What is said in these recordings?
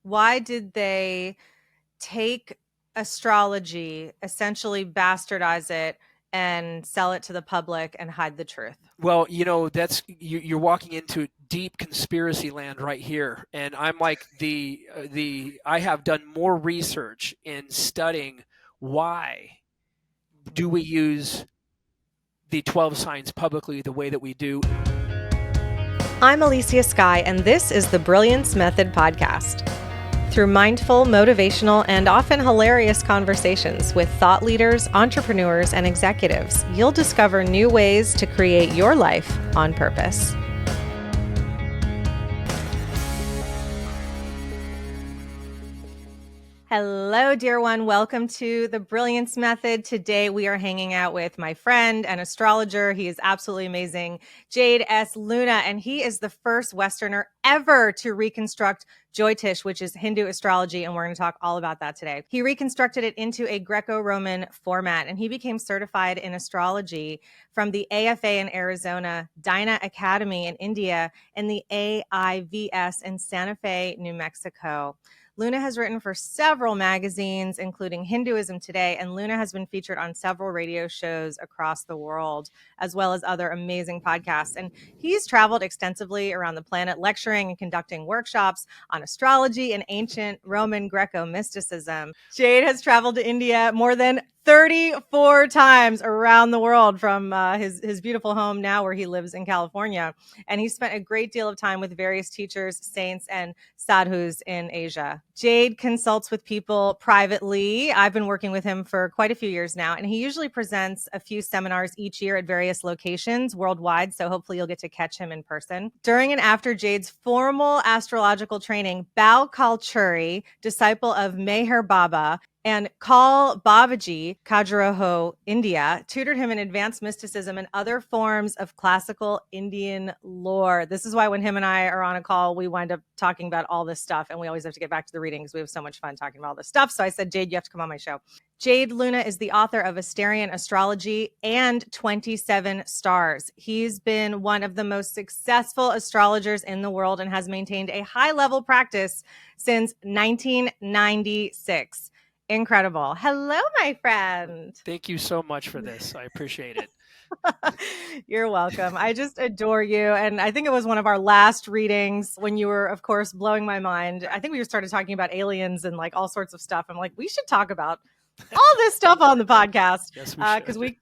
Why did they take astrology, essentially bastardize it, and sell it to the public and hide the truth? Well, that's you're walking into deep conspiracy land right here, and I'm like the I have done more research in studying why do we use the 12 signs publicly the way that we do. I'm Elysia Skye, and this is the Brilliance Method podcast. Through mindful, motivational, and often hilarious conversations with thought leaders, entrepreneurs, and executives, you'll discover new ways to create your life on purpose. Hello, dear one. Welcome to the Brilliance Method. Today, we are hanging out with my friend and astrologer. He is absolutely amazing, Jade S. Luna, and he is the first Westerner ever to reconstruct Jyotish, which is Hindu astrology, and we're going to talk all about that today. He reconstructed it into a Greco-Roman format, and he became certified in astrology from the AFA in Arizona, Dina Academy in India, and the AIVS in Santa Fe, New Mexico. Luna has written for several magazines, including Hinduism Today, and Luna has been featured on several radio shows across the world, as well as other amazing podcasts. And he's traveled extensively around the planet, lecturing and conducting workshops on astrology and ancient Roman Greco mysticism. Jade has traveled to India more than 34 times around the world from his beautiful home now where he lives in California. And he spent a great deal of time with various teachers, saints, and sadhus in Asia. Jade consults with people privately. I've been working with him for quite a few years now, and he usually presents a few seminars each year at various locations worldwide, so hopefully you'll get to catch him in person. During and after Jade's formal astrological training, Bal Kalchuri, disciple of Meher Baba, and Kal Babaji, Khajuraho, India, tutored him in advanced mysticism and other forms of classical Indian lore. This is why when him and I are on a call, we wind up talking about all this stuff, and we always have to get back to the readings. We have so much fun talking about all this stuff. So I said, Jade, you have to come on my show. Jade Luna is the author of Asterian Astrology and 27 Stars. He's been one of the most successful astrologers in the world and has maintained a high-level practice since 1996. Incredible. Hello, my friend. Thank you so much for this. I appreciate it. You're welcome. I just adore you. And I think it was one of our last readings when you were, of course, blowing my mind. I think we just started talking about aliens and like all sorts of stuff. I'm like, we should talk about all this stuff on the podcast. Yes, because we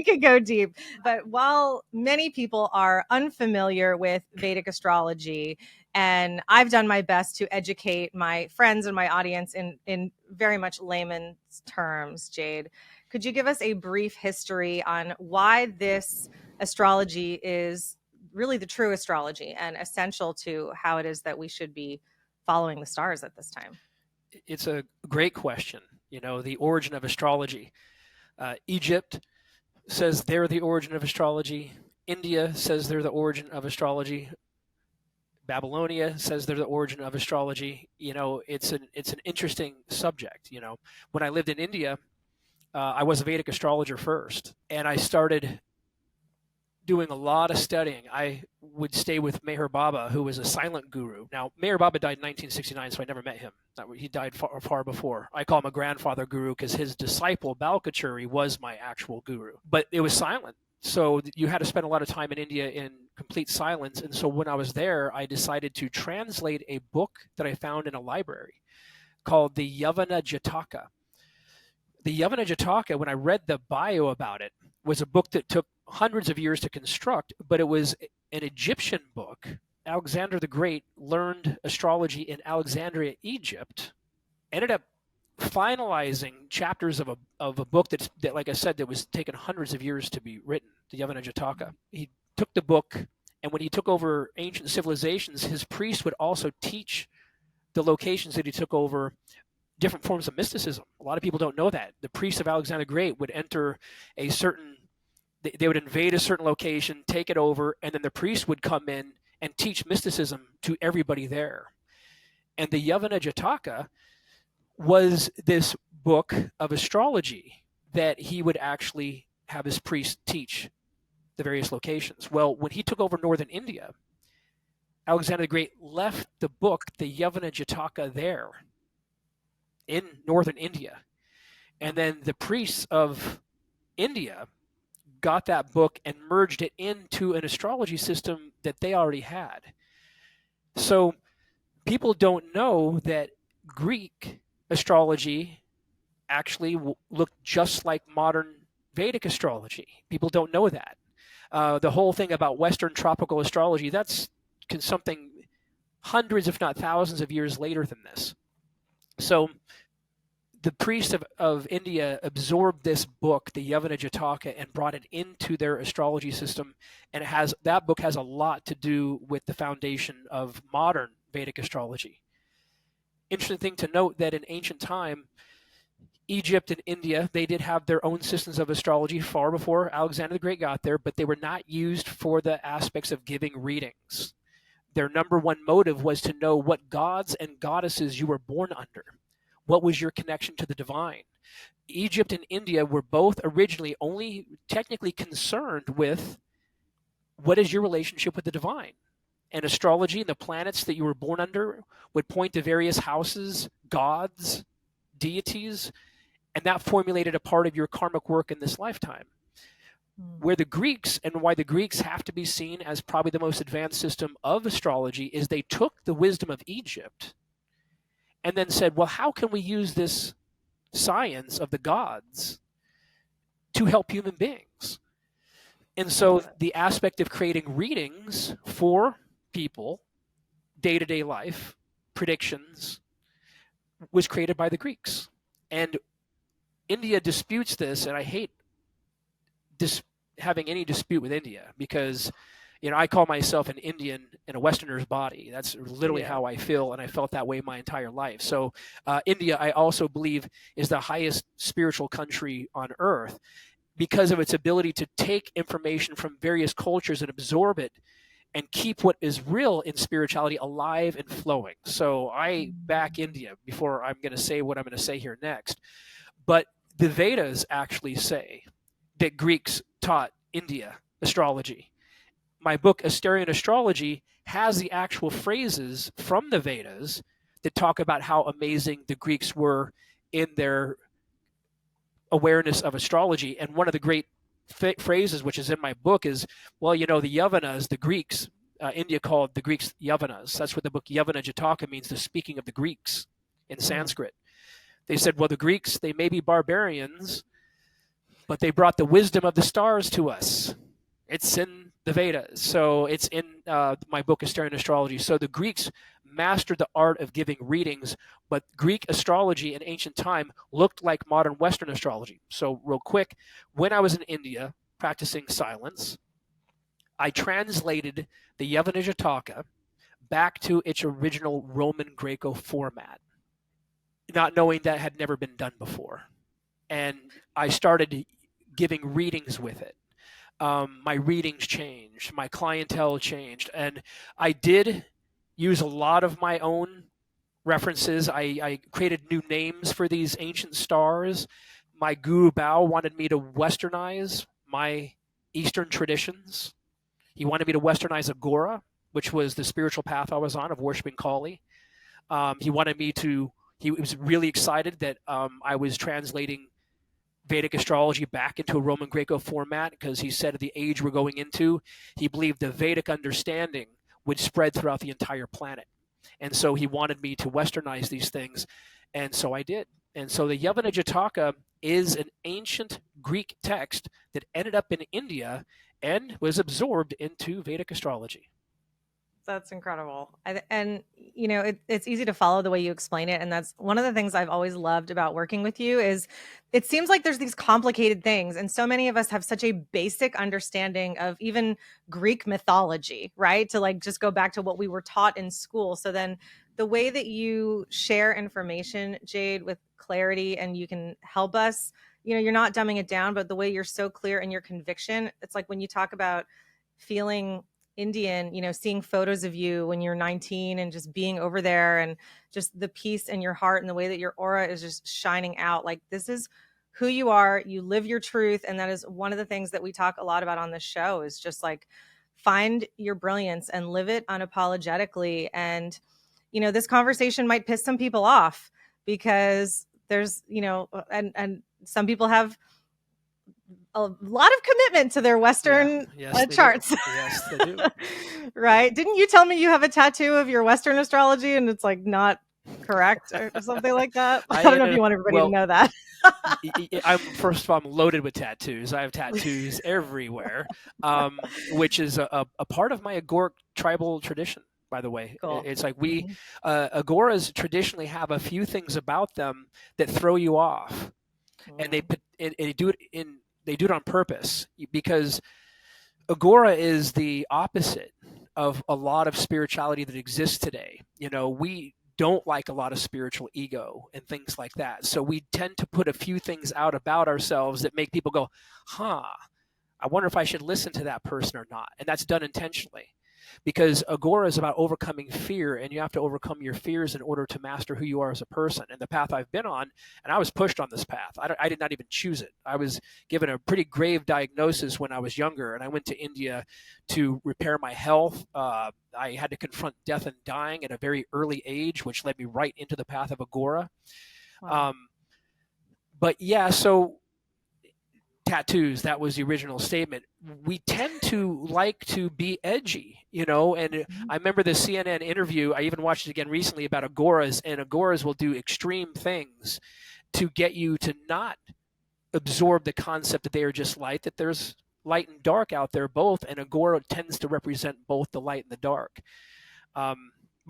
could go deep. But while many people are unfamiliar with Vedic astrology, and I've done my best to educate my friends and my audience in very much layman's terms, Jade, could you give us a brief history on why this astrology is really the true astrology and essential to how it is that we should be following the stars at this time? It's a great question. The origin of astrology. Egypt says they're the origin of astrology. India says they're the origin of astrology. Babylonia says they're the origin of astrology. It's an interesting subject. When I lived in India, I was a Vedic astrologer first, and I started doing a lot of studying. I would stay with Meher Baba, who was a silent guru. Now, Meher Baba died in 1969, so I never met him. He died far before. I call him a grandfather guru because his disciple, Bal Kalchuri, was my actual guru. But it was silent. So you had to spend a lot of time in India in complete silence. And so when I was there, I decided to translate a book that I found in a library called the Yavana Jataka. The Yavana Jataka, when I read the bio about it, was a book that took hundreds of years to construct, but it was an Egyptian book. Alexander the Great learned astrology in Alexandria, Egypt, ended up finalizing chapters of a book that, like I said, that was taken hundreds of years to be written, the Yavana Jataka. He took the book, and when he took over ancient civilizations, his priests would also teach the locations that he took over different forms of mysticism. A lot of people don't know that. The priests of Alexander the Great would enter they would invade a certain location, take it over, and then the priest would come in and teach mysticism to everybody there. And the Yavana Jataka was this book of astrology that he would actually have his priests teach the various locations. Well, when he took over northern India, Alexander the Great left the book, the Yavana Jataka, there in northern India. And then the priests of India got that book and merged it into an astrology system that they already had. So people don't know that Greek astrology actually looked just like modern Vedic astrology. People don't know that. The whole thing about Western tropical astrology, that's something hundreds, if not thousands of years later than this. So the priests of India absorbed this book, the Yavana Jataka, and brought it into their astrology system. And that book has a lot to do with the foundation of modern Vedic astrology. Interesting thing to note that in ancient time, Egypt and India, they did have their own systems of astrology far before Alexander the Great got there, but they were not used for the aspects of giving readings. Their number one motive was to know what gods and goddesses you were born under. What was your connection to the divine? Egypt and India were both originally only technically concerned with what is your relationship with the divine. And astrology and the planets that you were born under would point to various houses, gods, deities, and that formulated a part of your karmic work in this lifetime. Where the Greeks, and why the Greeks have to be seen as probably the most advanced system of astrology, is they took the wisdom of Egypt and then said, well, how can we use this science of the gods to help human beings? And so the aspect of creating readings for people, day-to-day life, predictions, was created by the Greeks. And India disputes this, and I hate having any dispute with India because, I call myself an Indian in a Westerner's body. That's literally how I feel, and I felt that way my entire life. So India, I also believe, is the highest spiritual country on earth because of its ability to take information from various cultures and absorb it and keep what is real in spirituality alive and flowing. So I back India before I'm going to say what I'm going to say here next. But the Vedas actually say that Greeks taught India astrology. My book, Asterian Astrology, has the actual phrases from the Vedas that talk about how amazing the Greeks were in their awareness of astrology. And one of the great phrases, which is in my book, is, well, the Yavanas, the Greeks, India called the Greeks Yavanas. That's what the book Yavana Jataka means, the speaking of the Greeks in Sanskrit. They said, well, the Greeks, they may be barbarians, but they brought the wisdom of the stars to us. It's in the Vedas. So it's in my book, Asterian Astrology. So the Greeks mastered the art of giving readings, but Greek astrology in ancient time looked like modern Western astrology. So real quick, when I was in India practicing silence, I translated the Yavana Jataka back to its original Roman Greco format, not knowing that had never been done before. And I started giving readings with it. My readings changed, my clientele changed, and I did use a lot of my own references. I created new names for these ancient stars. My Guru Bao wanted me to westernize my Eastern traditions. He wanted me to westernize Agora, which was the spiritual path I was on of worshiping Kali. He was really excited that I was translating Vedic astrology back into a Roman Greco format because he said at the age we're going into, he believed the Vedic understanding would spread throughout the entire planet. And so he wanted me to westernize these things. And so I did. And so the Yavana Jataka is an ancient Greek text that ended up in India and was absorbed into Vedic astrology. That's incredible. It's easy to follow the way you explain it. And that's one of the things I've always loved about working with you is it seems like there's these complicated things. And so many of us have such a basic understanding of even Greek mythology, right? To like just go back to what we were taught in school. So then the way that you share information, Jade, with clarity and you can help us, you're not dumbing it down, but the way you're so clear in your conviction, it's like when you talk about feeling Indian, seeing photos of you when you're 19 and just being over there and just the peace in your heart and the way that your aura is just shining out. Like this is who you are. You live your truth. And that is one of the things that we talk a lot about on this show is just like find your brilliance and live it unapologetically. And, this conversation might piss some people off because there's, and some people have a lot of commitment to their Western charts. Yes, they do. Right? Didn't you tell me you have a tattoo of your Western astrology and it's like not correct or something like that? I don't know if you want everybody to know that. First of all, I'm loaded with tattoos. I have tattoos everywhere, which is a part of my Agoric tribal tradition. By the way, cool. It's like Agoras traditionally have a few things about them that throw you off, and they do it on purpose, because Agora is the opposite of a lot of spirituality that exists today. We don't like a lot of spiritual ego and things like that. So we tend to put a few things out about ourselves that make people go, I wonder if I should listen to that person or not. And that's done intentionally, because Agora is about overcoming fear, and you have to overcome your fears in order to master who you are as a person. And the path I've been on, and I was pushed on this path. I did not even choose it. I was given a pretty grave diagnosis when I was younger, and I went to India to repair my health. I had to confront death and dying at a very early age, which led me right into the path of Agora. Wow. But yeah, so tattoos, that was the original statement. We tend to like to be edgy, and I remember the CNN interview, I even watched it again recently, about Agoras, and Agoras will do extreme things to get you to not absorb the concept that they are just light, that there's light and dark out there both, and Agora tends to represent both the light and the dark. But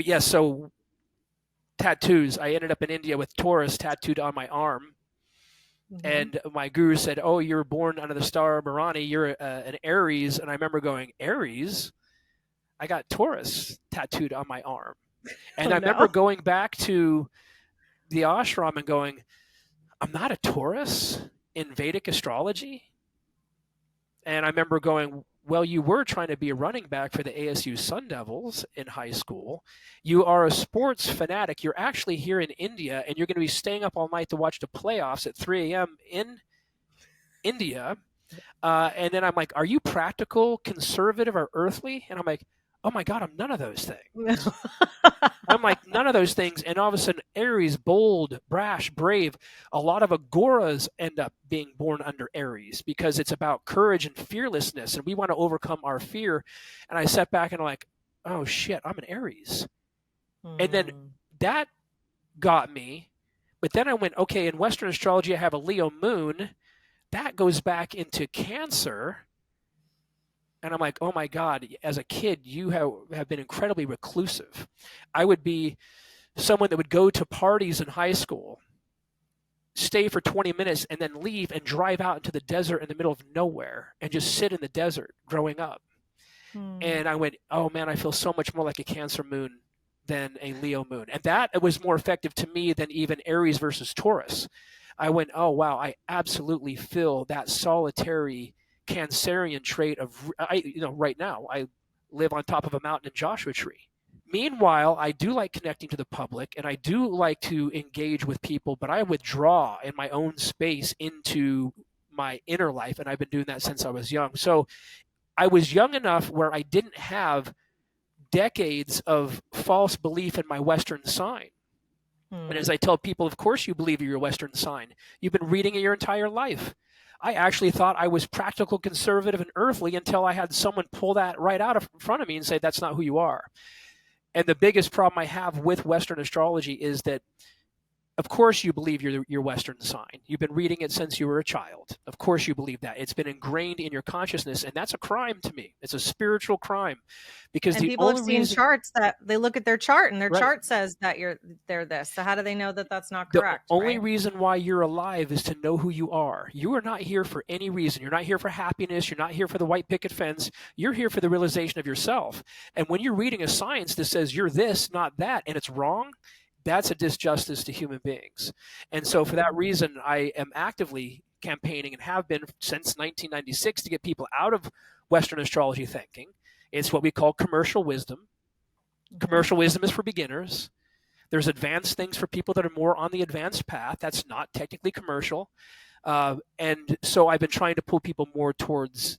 yeah, so tattoos, I ended up in India with Taurus tattooed on my arm. And my guru said, "Oh, you're born under the star Bharani. You're an Aries." And I remember going, "Aries? I got Taurus tattooed on my arm." And I remember going back to the ashram and going, "I'm not a Taurus in Vedic astrology." And I remember going, "Well, you were trying to be a running back for the ASU Sun Devils in high school. You are a sports fanatic. You're actually here in India, and you're going to be staying up all night to watch the playoffs at 3 a.m. in India." And then I'm like, "Are you practical, conservative, or earthly?" And I'm like, "Oh my God, I'm none of those things." I'm like, none of those things. And all of a sudden, Aries, bold, brash, brave. A lot of Agoras end up being born under Aries because it's about courage and fearlessness. And we want to overcome our fear. And I sat back and I'm like, oh shit, I'm an Aries. And then that got me. But then I went, okay, in Western astrology, I have a Leo moon. That goes back into Cancer. And I'm like, oh my God, as a kid, you have been incredibly reclusive. I would be someone that would go to parties in high school, stay for 20 minutes, and then leave and drive out into the desert in the middle of nowhere and just sit in the desert growing up. And I went, oh man, I feel so much more like a Cancer moon than a Leo moon. And that was more effective to me than even Aries versus Taurus. I went, oh wow, I absolutely feel that solitary Cancerian trait of, right now I live on top of a mountain in Joshua Tree. Meanwhile, I do like connecting to the public and I do like to engage with people, but I withdraw in my own space into my inner life, and I've been doing that since I was young. So I was young enough where I didn't have decades of false belief in my Western sign. And as I tell people, of course you believe you're a Western sign. You've been reading it your entire life. I actually thought I was practical, conservative, and earthly until I had someone pull that right out in front of me and say, that's not who you are. And the biggest problem I have with Western astrology is that, of course you believe you're your Western sign. You've been reading it since you were a child. Of course you believe that. It's been ingrained in your consciousness, and that's a crime to me. It's a spiritual crime. Because and the people only have seen reason, charts that they look at their chart and their right, chart says that they're this. So how do they know that that's not correct? The only reason why you're alive is to know who you are. You are not here for any reason. You're not here for happiness. You're not here for the white picket fence. You're here for the realization of yourself. And when you're reading a science that says you're this, not that, and it's wrong, that's a disjustice to human beings. And so for that reason, I am actively campaigning and have been since 1996 to get people out of Western astrology thinking. It's what we call commercial wisdom. Commercial wisdom is for beginners. There's advanced things for people that are more on the advanced path. That's not technically commercial. And so I've been trying to pull people more towards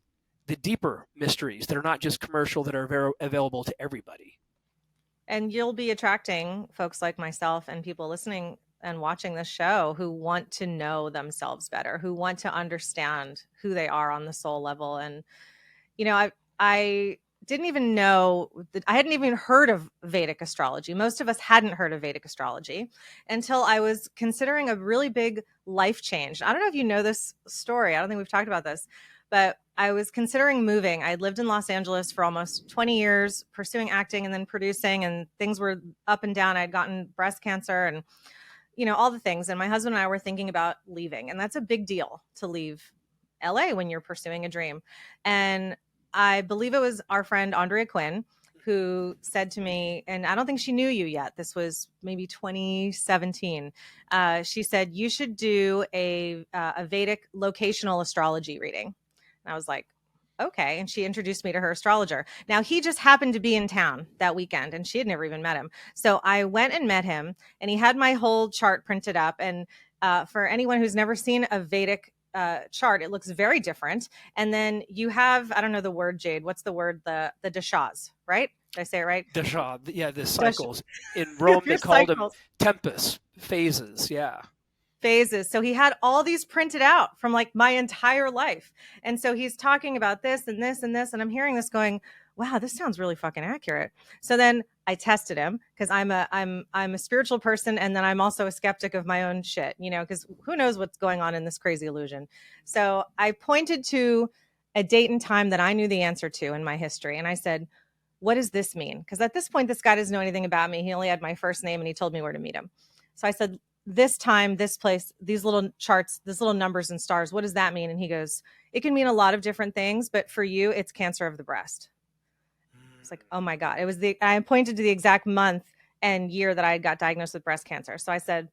the deeper mysteries that are not just commercial, that are available to everybody. And you'll be attracting folks like myself and people listening and watching this show who want to know themselves better, who want to understand who they are on the soul level. And I didn't even know that I hadn't even heard of Vedic astrology. Most of us hadn't heard of Vedic astrology until I was considering a really big life change. I don't know if you know this story. I don't think we've talked about this, but I was considering moving. I lived in Los Angeles for almost 20 years, pursuing acting and then producing, and things were up and down. I had gotten breast cancer and, all the things. And my husband and I were thinking about leaving. And that's a big deal to leave LA when you're pursuing a dream. And I believe it was our friend Andrea Quinn who said to me, and I don't think she knew you yet. This was maybe 2017. She said, you should do a Vedic locational astrology reading. And I was like, okay. And she introduced me to her astrologer. Now, he just happened to be in town that weekend and she had never even met him. So I went and met him and he had my whole chart printed up. And for anyone who's never seen a Vedic chart, it looks very different. And then you have, I don't know the word, Jade. What's the word? The dashas, right? Did I say it right? Dasha, yeah, the cycles. In Rome, they called them tempus, phases. Yeah. Phases. So he had all these printed out from like my entire life. And so he's talking about this and this and this. And I'm hearing this going, wow, this sounds really fucking accurate. So then I tested him because I'm a spiritual person. And then I'm also a skeptic of my own shit, because who knows what's going on in this crazy illusion. So I pointed to a date and time that I knew the answer to in my history. And I said, what does this mean? Because at this point, this guy doesn't know anything about me. He only had my first name and he told me where to meet him. So I said, this time, this place, these little charts, these little numbers and stars, what does that mean? And he goes, it can mean a lot of different things, but for you, it's cancer of the breast. It's like, oh my God. I pointed to the exact month and year that I got diagnosed with breast cancer. So I said,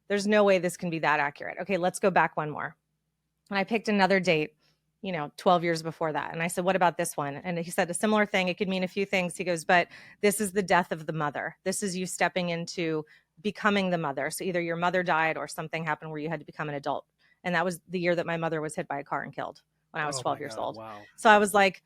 there's no way this can be that accurate. Okay, let's go back one more. And I picked another date, 12 years before that. And I said, what about this one? And he said a similar thing. It could mean a few things. He goes, but this is the death of the mother. This is you stepping into becoming the mother. So either your mother died or something happened where you had to become an adult. And that was the year that my mother was hit by a car and killed when I was 12 years old. Wow. So I was like,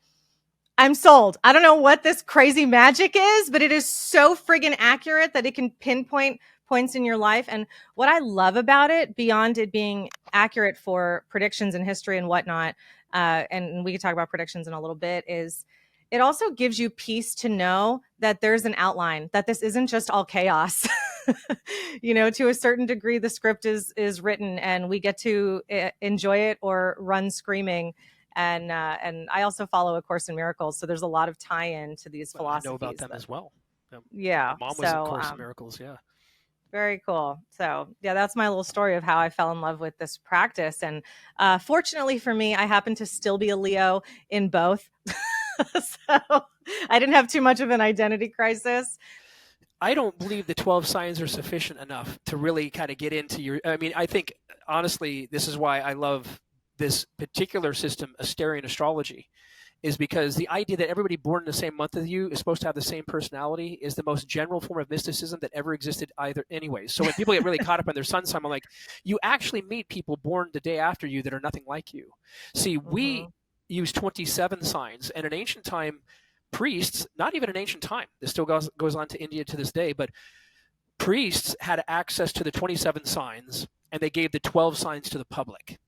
I'm sold. I don't know what this crazy magic is, but it is so friggin' accurate that it can pinpoint points in your life. And what I love about it, beyond it being accurate for predictions in history and whatnot, and we can talk about predictions in a little bit, is it also gives you peace to know that there's an outline, that this isn't just all chaos. To a certain degree, the script is written and we get to enjoy it or run screaming. And I also follow A Course in Miracles. So there's a lot of tie-in to these philosophies. I know about them as well. Yeah. My mom was in Course in Miracles. Yeah. Very cool. So yeah, that's my little story of how I fell in love with this practice. And fortunately for me, I happen to still be a Leo in both. So I didn't have too much of an identity crisis. I don't believe the 12 signs are sufficient enough to really kind of get into I think, honestly, this is why I love this particular system, Asterian astrology, is because the idea that everybody born in the same month as you is supposed to have the same personality is the most general form of mysticism that ever existed either anyway. So when people get really caught up on their sun sign, I'm like, you actually meet people born the day after you that are nothing like you. See, we use 27 signs, and in ancient time, priests, not even in ancient time, this still goes on to India to this day, but priests had access to the 27 signs, and they gave the 12 signs to the public.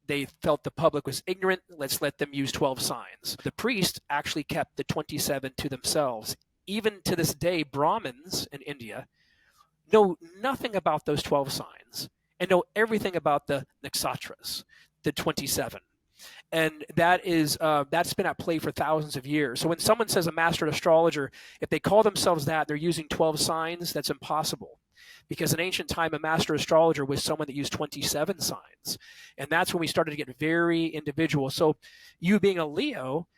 They felt the public was ignorant. Let's let them use 12 signs. The priest actually kept the 27 to themselves. Even to this day, Brahmins in India know nothing about those 12 signs and know everything about the nakshatras, the 27. And that's been at play for thousands of years. So when someone says a master astrologer, if they call themselves that, they're using 12 signs. That's impossible. Because in ancient time, a master astrologer was someone that used 27 signs. And that's when we started to get very individual. So you being a Leo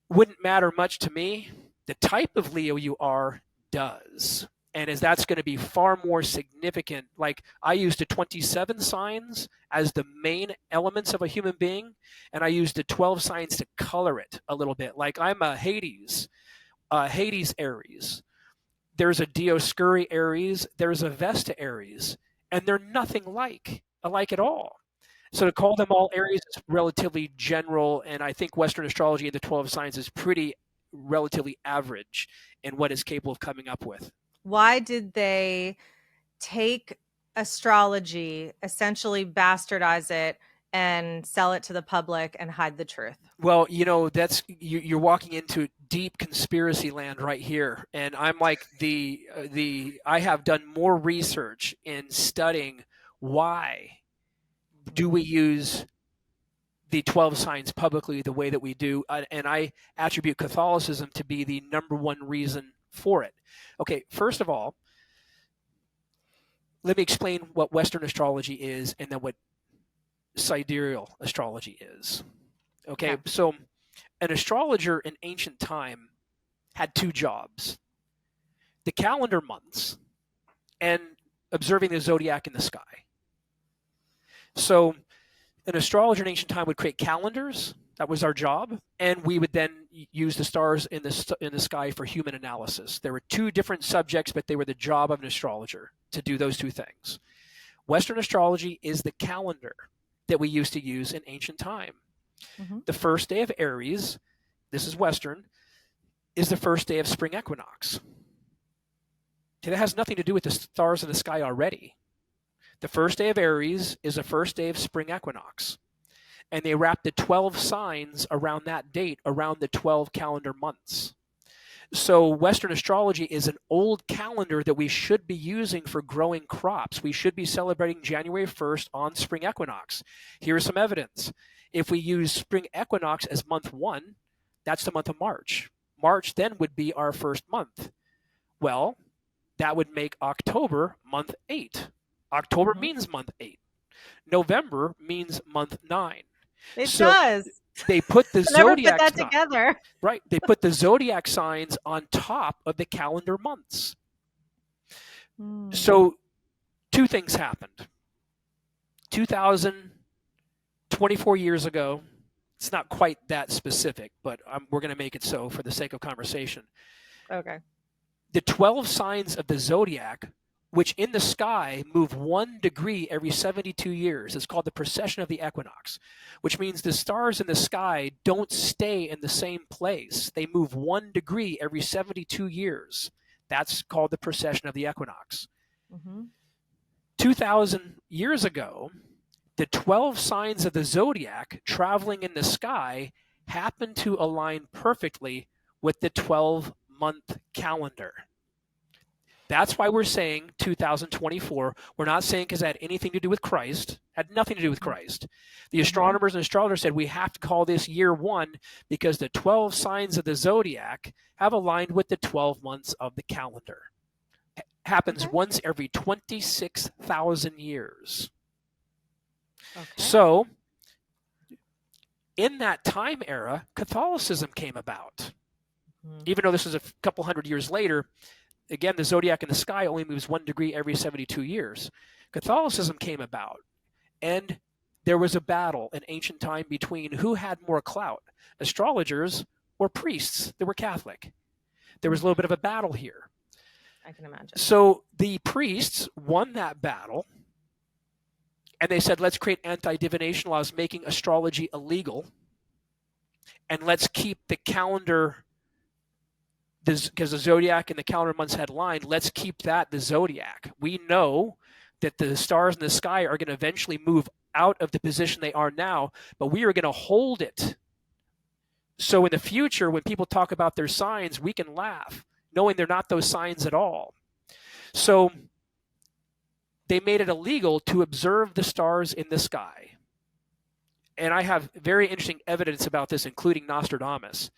wouldn't matter much to me. The type of Leo you are does. And that's going to be far more significant. Like I used the 27 signs as the main elements of a human being. And I used the 12 signs to color it a little bit. Like I'm a Hades Aries. There's a Dioscuri Aries, there's a Vesta Aries, and they're nothing alike at all. So to call them all Aries is relatively general, and I think Western astrology and the 12 signs is pretty relatively average in what it's capable of coming up with. Why did they take astrology, essentially bastardize it, and sell it to the public and hide the truth? Well, that's you're walking into deep conspiracy land right here, and I'm like I have done more research in studying why do we use the 12 signs publicly the way that we do, and I attribute Catholicism to be the number one reason for it. Okay, first of all, let me explain what Western astrology is and then what sidereal astrology is. Okay, so an astrologer in ancient time had two jobs: the calendar months and observing the zodiac in the sky. So an astrologer in ancient time would create calendars. That was our job, and we would then use the stars in the sky for human analysis. There were two different subjects, but they were the job of an astrologer to do those two things. Western astrology is the calendar that we used to use in ancient time. Mm-hmm. The first day of Aries, this is Western, is the first day of spring equinox. Okay, that has nothing to do with the stars in the sky already. The first day of Aries is the first day of spring equinox. And they wrap the 12 signs around that date, around the 12 calendar months. So Western astrology is an old calendar that we should be using for growing crops. We should be celebrating January 1st on spring equinox. Here's some evidence. If we use spring equinox as month 1, that's the month of March. March then would be our first month. Well, that would make October month 8. October means month 8. November means month 9. It does. They put the zodiac put that together. Right. They put the zodiac signs on top of the calendar months. So two things happened. 2024 years ago, it's not quite that specific, but we're going to make it so for the sake of conversation. Okay. The 12 signs of the zodiac, which in the sky move 1 degree every 72 years. It's called the precession of the equinox, which means the stars in the sky don't stay in the same place. They move 1 degree every 72 years. That's called the precession of the equinox. 2,000 years ago, the 12 signs of the zodiac traveling in the sky happened to align perfectly with the 12-month calendar. That's why we're saying 2024. We're not saying because it had anything to do with Christ. Had nothing to do with Christ. The astronomers and astrologers said we have to call this year 1 because the 12 signs of the zodiac have aligned with the 12 months of the calendar. It happens once every 26,000 years. Okay. So in that time era, Catholicism came about. Even though this is a couple hundred years later, again, the zodiac in the sky only moves 1 degree every 72 years. Catholicism came about, and there was a battle in ancient time between who had more clout, astrologers or priests that were Catholic. There was a little bit of a battle here. I can imagine. So the priests won that battle, and they said, let's create anti-divination laws making astrology illegal, and let's keep the calendar, because the zodiac and the calendar months had lined, let's keep that the zodiac. We know that the stars in the sky are going to eventually move out of the position they are now, but we are going to hold it. So in the future, when people talk about their signs, we can laugh, knowing they're not those signs at all. So they made it illegal to observe the stars in the sky. And I have very interesting evidence about this, including Nostradamus.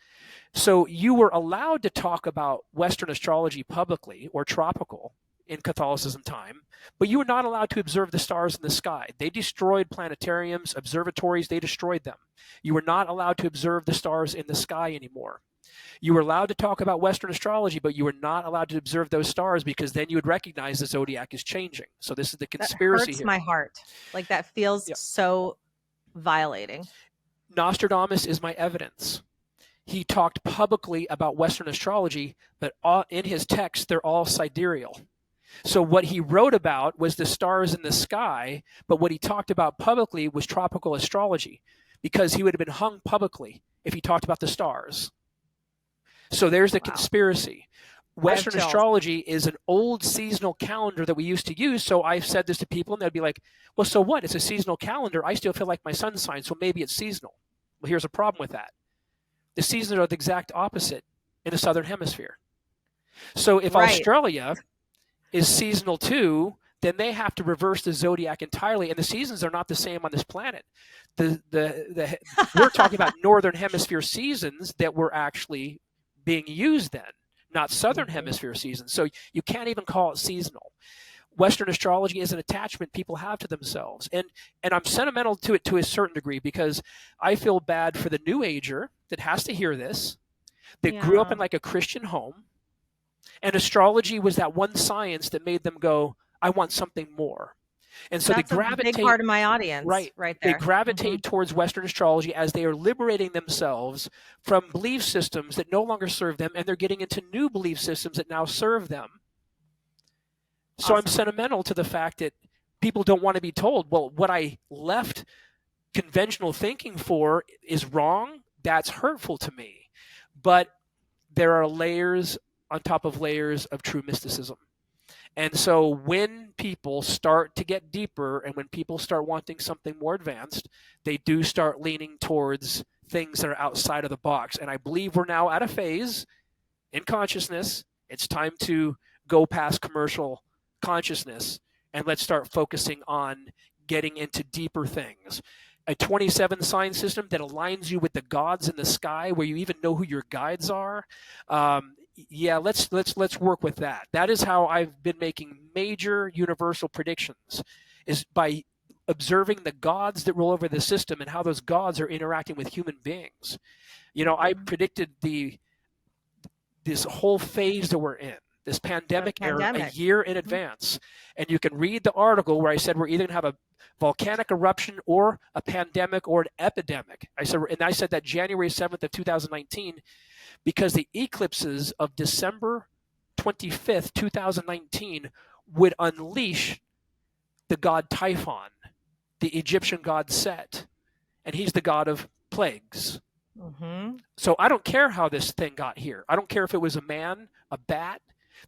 So you were allowed to talk about Western astrology publicly or tropical in Catholicism time, but you were not allowed to observe the stars in the sky. They destroyed planetariums, observatories, they destroyed them. You were not allowed to observe the stars in the sky anymore. You were allowed to talk about Western astrology, but you were not allowed to observe those stars because then you would recognize the zodiac is changing. So this is the conspiracy that hurts here. My heart. Like that feels so violating. Nostradamus is my evidence. He talked publicly about Western astrology, but in his texts, they're all sidereal. So what he wrote about was the stars in the sky, but what he talked about publicly was tropical astrology, because he would have been hung publicly if he talked about the stars. So there's the Wow. conspiracy. I have Western chills. astrology is an old seasonal calendar that we used to use. So I've said this to people, and they'd be like, well, so what? It's a seasonal calendar. I still feel like my sun sign, so maybe it's seasonal. Well, here's a problem with that. The seasons are the exact opposite in the southern hemisphere. So if Right. Australia is seasonal too, then they have to reverse the zodiac entirely, and the seasons are not the same on this planet. We're talking about northern hemisphere seasons that were actually being used then, not southern Mhm. hemisphere seasons. So you can't even call it seasonal. Western astrology is an attachment people have to themselves, and I'm sentimental to it to a certain degree, because I feel bad for the new ager that has to hear this, that grew up Yeah. in like a Christian home, and astrology was that one science that made them go, I want something more. And so they That's a big gravitate, part of my audience right, right they there. gravitate Mhm. towards Western astrology as they are liberating themselves from belief systems that no longer serve them, and they're getting into new belief systems that now serve them. So I'm Awesome. sentimental to the fact that people don't want to be told, well, what I left conventional thinking for is wrong. That's hurtful to me. But there are layers on top of layers of true mysticism. And so when people start to get deeper, and when people start wanting something more advanced, they do start leaning towards things that are outside of the box. And I believe we're now at a phase in consciousness. It's time to go past commercial consciousness, and let's start focusing on getting into deeper things. A 27 sign system that aligns you with the gods in the sky, where you even know who your guides are. Yeah, let's work with that. That is how I've been making major universal predictions, is by observing the gods that rule over the system and how those gods are interacting with human beings. I Mhm. predicted this whole phase that we're in, this The pandemic era, a pandemic. year in Mhm. advance. And you can read the article where I said we're either going to have a volcanic eruption or a pandemic or an epidemic. I said that January 7th of 2019, because the eclipses of December 25th, 2019 would unleash the god Typhon, the Egyptian god Set, and he's the god of plagues. Mhm. So I don't care how this thing got here. I don't care if it was a man, a bat.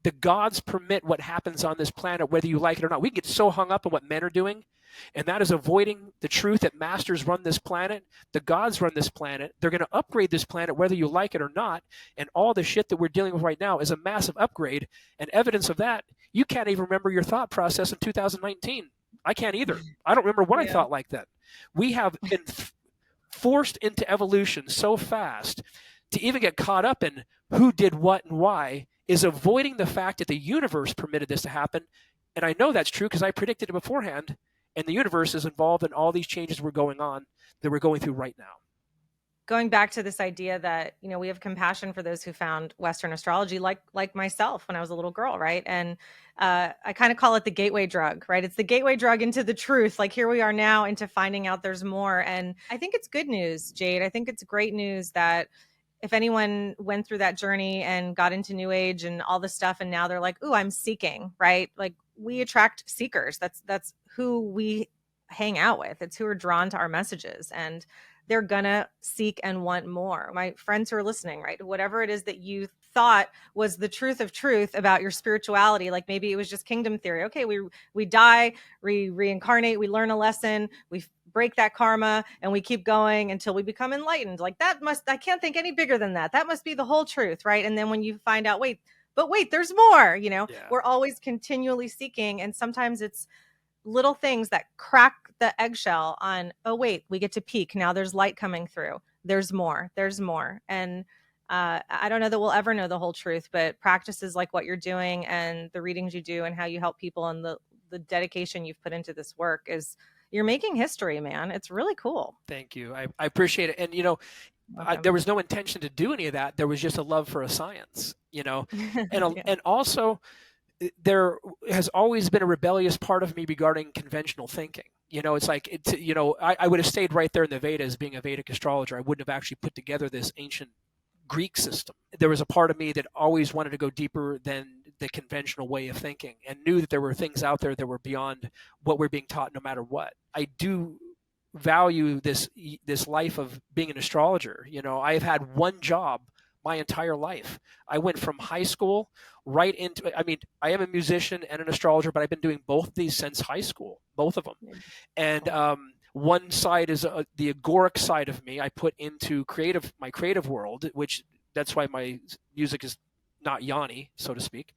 The gods permit what happens on this planet, whether you like it or not. We get so hung up on what men are doing, and that is avoiding the truth that masters run this planet. The gods run this planet. They're going to upgrade this planet, whether you like it or not. And all the shit that we're dealing with right now is a massive upgrade. And evidence of that, you can't even remember your thought process in 2019. I can't either. I don't remember what I Yeah. thought like that. We have been forced into evolution so fast, to even get caught up in who did what and why is avoiding the fact that the universe permitted this to happen. And I know that's true because I predicted it beforehand, and the universe is involved in all these changes we're going through right now. Going back to this idea that, we have compassion for those who found Western astrology, like myself when I was a little girl, right? And I kind of call it the gateway drug, right? It's the gateway drug into the truth. Like, here we are now into finding out there's more. And I think it's good news, Jade. I think it's great news that if anyone went through that journey and got into new age and all this stuff, and now they're like, "Ooh, I'm seeking," right? Like, we attract seekers. That's who we hang out with. It's who are drawn to our messages, and they're gonna seek and want more. My friends who are listening, right? Whatever it is that you thought was the truth of truth about your spirituality, like maybe it was just kingdom theory. Okay, we die, we reincarnate, we learn a lesson, we break that karma, and we keep going until we become enlightened. Like, I can't think any bigger than that. That must be the whole truth, right? And then when you find out, wait, there's more. Yeah. We're always continually seeking, and sometimes it's little things that crack the eggshell on, oh wait, we get to peek now, there's light coming through, there's more. And I don't know that we'll ever know the whole truth, but practices like what you're doing and the readings you do and how you help people and the dedication you've put into this work is, you're making history, man. It's really cool. Thank you. I appreciate it. And, there was no intention to do any of that. There was just a love for a science, Yeah. and also there has always been a rebellious part of me regarding conventional thinking. It's like, I would have stayed right there in the Vedas being a Vedic astrologer. I wouldn't have actually put together this ancient Greek system. There was a part of me that always wanted to go deeper than the conventional way of thinking and knew that there were things out there that were beyond what we're being taught no matter what. I do value this life of being an astrologer. I've had one job my entire life. I went from high school right into, I am a musician and an astrologer, but I've been doing both of these since high school, both of them. And one side is the agoric side of me I put into my creative world, which that's why my music is not Yanni, so to speak.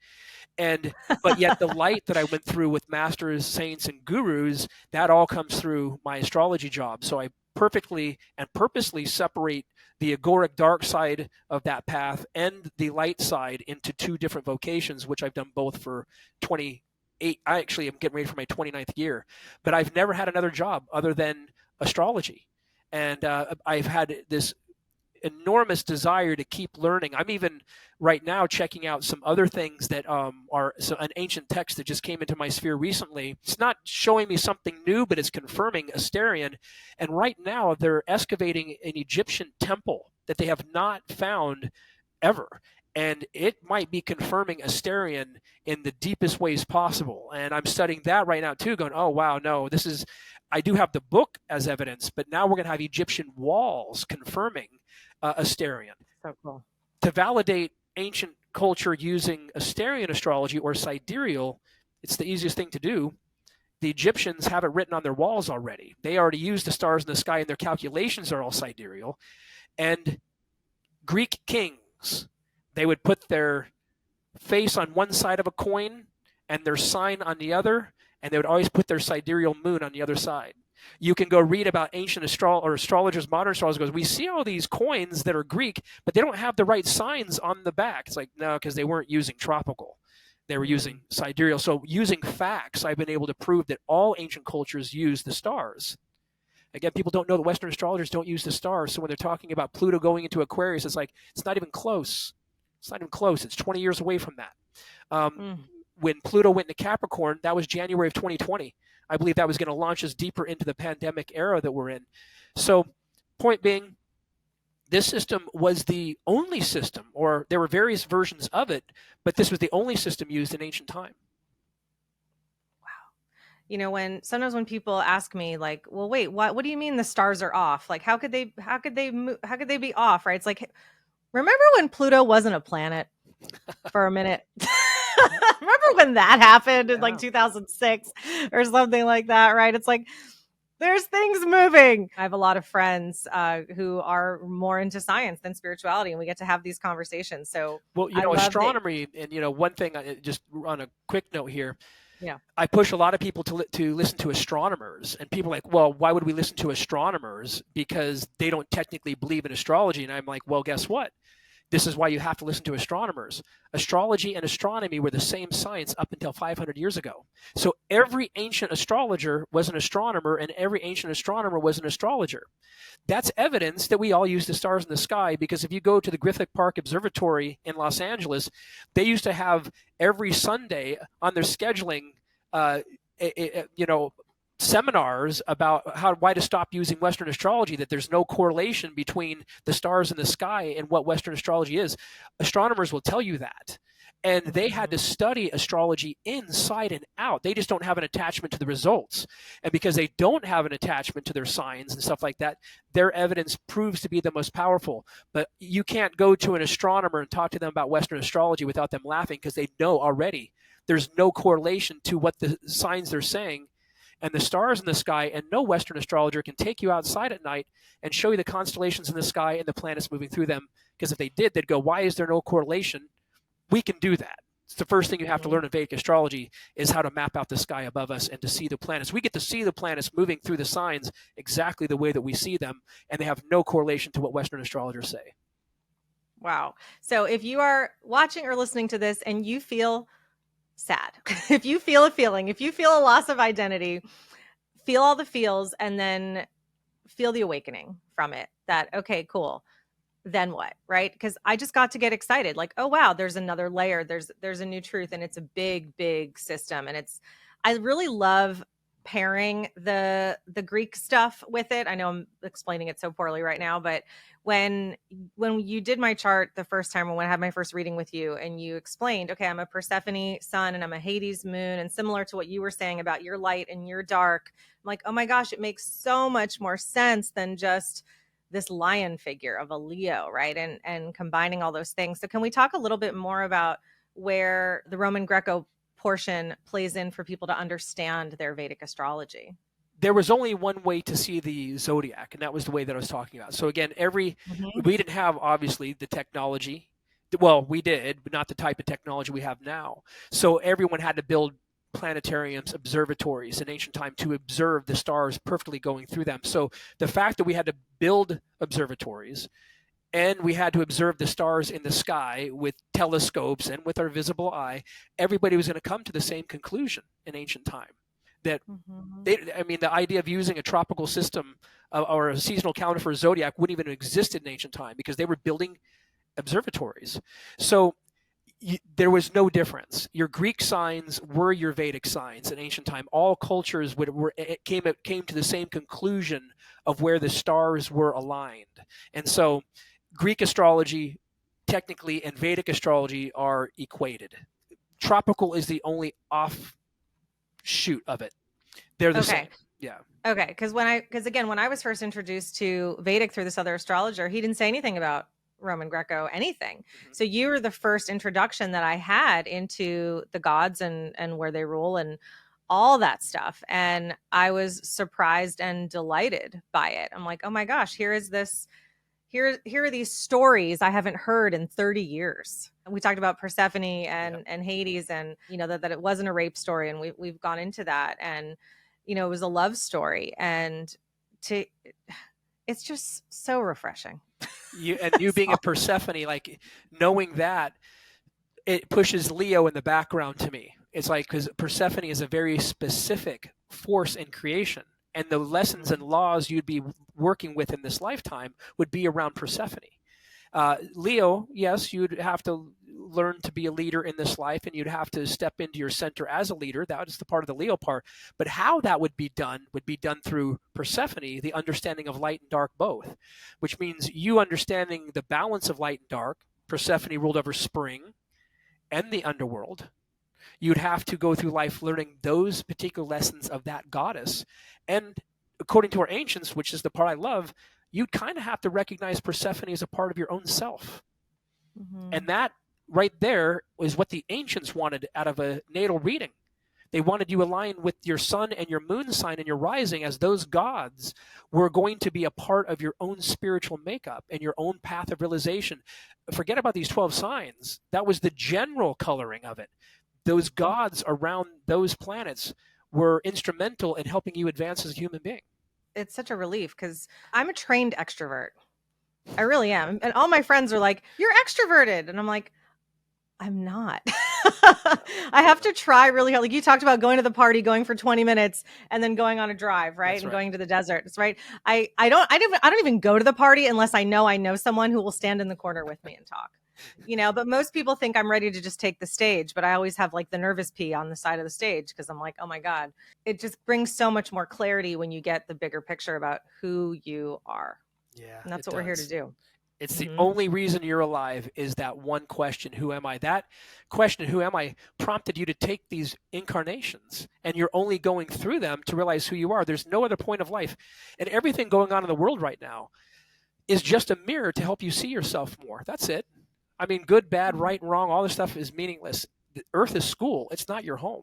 But yet the light that I went through with masters, saints, and gurus, that all comes through my astrology job. So I perfectly and purposely separate the agoric dark side of that path and the light side into two different vocations, which I've done both for 28. I actually am getting ready for my 29th year, but I've never had another job other than astrology. And I've had this enormous desire to keep learning. I'm even right now checking out some other things that are an ancient text that just came into my sphere recently. It's not showing me something new, but it's confirming Asterian. And right now they're excavating an Egyptian temple that they have not found ever. And it might be confirming Asterian in the deepest ways possible. And I'm studying that right now too, going, oh, wow, no, I do have the book as evidence, but now we're going to have Egyptian walls confirming Asterian. So cool. To validate ancient culture using Asterian astrology or sidereal, it's the easiest thing to do. The Egyptians have it written on their walls already. They already use the stars in the sky, and their calculations are all sidereal. And Greek kings, they would put their face on one side of a coin and their sign on the other, and they would always put their sidereal moon on the other side. You can go read about ancient astrologers, modern astrologers. We see all these coins that are Greek, but they don't have the right signs on the back. It's like, no, because they weren't using tropical. They were using sidereal. So using facts, I've been able to prove that all ancient cultures use the stars. Again, people don't know that Western astrologers don't use the stars. So when they're talking about Pluto going into Aquarius, it's like, it's not even close. It's not even close. It's 20 years away from that. When Pluto went into Capricorn, that was January of 2020. I believe that was going to launch us deeper into the pandemic era that we're in. So, point being, this system was the only system, or there were various versions of it, but this was the only system used in ancient time. Wow. Sometimes when people ask me, like, well, wait, what do you mean the stars are off? Like, how could they be off? Right? It's like, remember when Pluto wasn't a planet for a minute? Remember when that happened in like 2006 or something like that, right? It's like, there's things moving. I have a lot of friends who are more into science than spirituality, and we get to have these conversations. So, well, astronomy, and one thing, just on a quick note here, I push a lot of people to listen to astronomers, and people are like, well, why would we listen to astronomers? Because they don't technically believe in astrology. And I'm like, well, guess what? This is why you have to listen to astronomers. Astrology and astronomy were the same science up until 500 years ago. So every ancient astrologer was an astronomer, and every ancient astronomer was an astrologer. That's evidence that we all use the stars in the sky, because if you go to the Griffith Park Observatory in Los Angeles, they used to have every Sunday on their scheduling, seminars about why to stop using Western astrology, that there's no correlation between the stars in the sky and what Western astrology is. Astronomers will tell you that. And they had to study astrology inside and out. They just don't have an attachment to the results. And because they don't have an attachment to their signs and stuff like that, their evidence proves to be the most powerful. But you can't go to an astronomer and talk to them about Western astrology without them laughing, because they know already there's no correlation to what the signs they're saying and the stars in the sky. And no Western astrologer can take you outside at night and show you the constellations in the sky and the planets moving through them. Because if they did, they'd go, why is there no correlation? We can do that. It's the first thing you have to learn in Vedic astrology, is how to map out the sky above us and to see the planets. We get to see the planets moving through the signs exactly the way that we see them, and they have no correlation to what Western astrologers say. Wow. So if you are watching or listening to this and you feel sad, if you feel a feeling, if you feel a loss of identity, feel all the feels, and then feel the awakening from it, that, okay, cool. Then what, right? Because I just got to get excited. Like, oh, wow, there's another layer. There's a new truth, and it's a big, big system. And I really love pairing the Greek stuff with it. I know I'm explaining it so poorly right now, but when you did my chart the first time, when I had my first reading with you, and you explained, okay, I'm a Persephone sun and I'm a Hades moon, and similar to what you were saying about your light and your dark, I'm like, oh my gosh, it makes so much more sense than just this lion figure of a Leo, right? And combining all those things. So can we talk a little bit more about where the Roman Greco portion plays in for people to understand their Vedic astrology? There was only one way to see the zodiac, and that was the way that I was talking about. So again, we didn't have obviously the technology. Well, we did, but not the type of technology we have now. So everyone had to build planetariums, observatories in ancient time to observe the stars perfectly going through them. So the fact that we had to build observatories and we had to observe the stars in the sky with telescopes and with our visible eye, everybody was going to come to the same conclusion in ancient time. That the idea of using a tropical system or a seasonal calendar for a zodiac wouldn't even exist in ancient time because they were building observatories. So there was no difference. Your Greek signs were your Vedic signs in ancient time. All cultures came to the same conclusion of where the stars were aligned. And so Greek astrology technically and Vedic astrology are equated. Tropical is the only offshoot of it. They're the same. Yeah. Okay. Because when I was first introduced to Vedic through this other astrologer, he didn't say anything about Roman Greco, anything. Mm-hmm. So you were the first introduction that I had into the gods and where they rule and all that stuff. And I was surprised and delighted by it. I'm like, oh my gosh, here are these stories I haven't heard in 30 years. We talked about Persephone and Hades, and that it wasn't a rape story, and we've gone into that, and it was a love story, and it's just so refreshing. You being a Persephone, like knowing that, it pushes Leo in the background to me. It's like, because Persephone is a very specific force in creation, and the lessons and laws you'd be working with in this lifetime would be around Persephone. Leo, yes, you'd have to learn to be a leader in this life, and you'd have to step into your center as a leader. That is the part of the Leo part. But how that would be done through Persephone, the understanding of light and dark both, which means you understanding the balance of light and dark. Persephone ruled over spring and the underworld. You'd have to go through life learning those particular lessons of that goddess. And according to our ancients, which is the part I love, you'd kind of have to recognize Persephone as a part of your own self. Mm-hmm. And that right there is what the ancients wanted out of a natal reading. They wanted you aligned with your sun and your moon sign and your rising, as those gods were going to be a part of your own spiritual makeup and your own path of realization. Forget about these 12 signs. That was the general coloring of it. Those gods around those planets were instrumental in helping you advance as a human being. It's such a relief because I'm a trained extrovert. I really am. And all my friends are like, you're extroverted. And I'm like, I'm not. I have to try really hard. Like you talked about going to the party, going for 20 minutes and then going on a drive, right? That's and right. Going to the desert. That's right. I don't even go to the party unless I know someone who will stand in the corner with me and talk. But most people think I'm ready to just take the stage, but I always have like the nervous pee on the side of the stage because I'm like, oh my God, it just brings so much more clarity when you get the bigger picture about who you are. Yeah. And that's what we're here to do. It's the only reason you're alive is that one question, who am I? That question, who am I, prompted you to take these incarnations, and you're only going through them to realize who you are. There's no other point of life. And everything going on in the world right now is just a mirror to help you see yourself more. That's it. I mean, good, bad, right, and wrong, all this stuff is meaningless. The earth is school. It's not your home.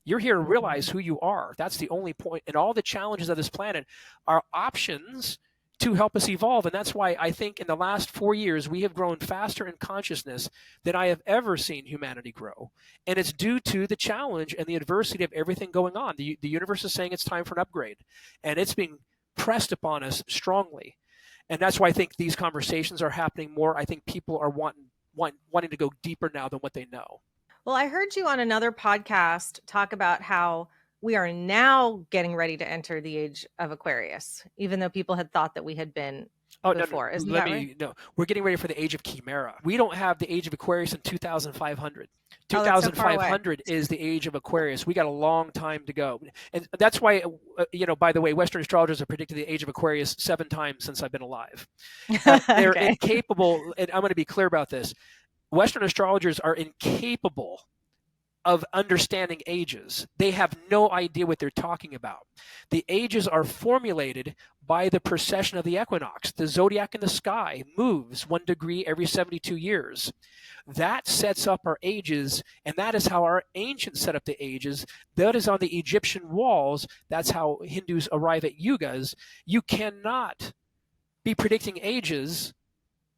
You're here to realize who you are. That's the only point. And all the challenges of this planet are options to help us evolve. And that's why I think in the last 4 years, we have grown faster in consciousness than I have ever seen humanity grow. And it's due to the challenge and the adversity of everything going on. The universe is saying it's time for an upgrade, and it's being pressed upon us strongly. And that's why I think these conversations are happening more. I think people are wanting to go deeper now than what they know. Well, I heard you on another podcast talk about how we are now getting ready to enter the age of Aquarius, even though people had thought that we had been Oh, no, no. before. Isn't Let that right? me, no. We're getting ready for the age of Chimera. We don't have the age of Aquarius in 2500. Oh, that's so far away. 2500 is the age of Aquarius. We got a long time to go. And that's why, by the way, Western astrologers have predicted the age of Aquarius 7 times since I've been alive. They're Okay. incapable, and I'm going to be clear about this. Western astrologers are incapable of understanding ages. They have no idea what they're talking about. The ages are formulated by the precession of the equinox. The zodiac in the sky moves 1 degree every 72 years. That sets up our ages, and that is how our ancients set up the ages. That is on the Egyptian walls. That's how Hindus arrive at yugas. You cannot be predicting ages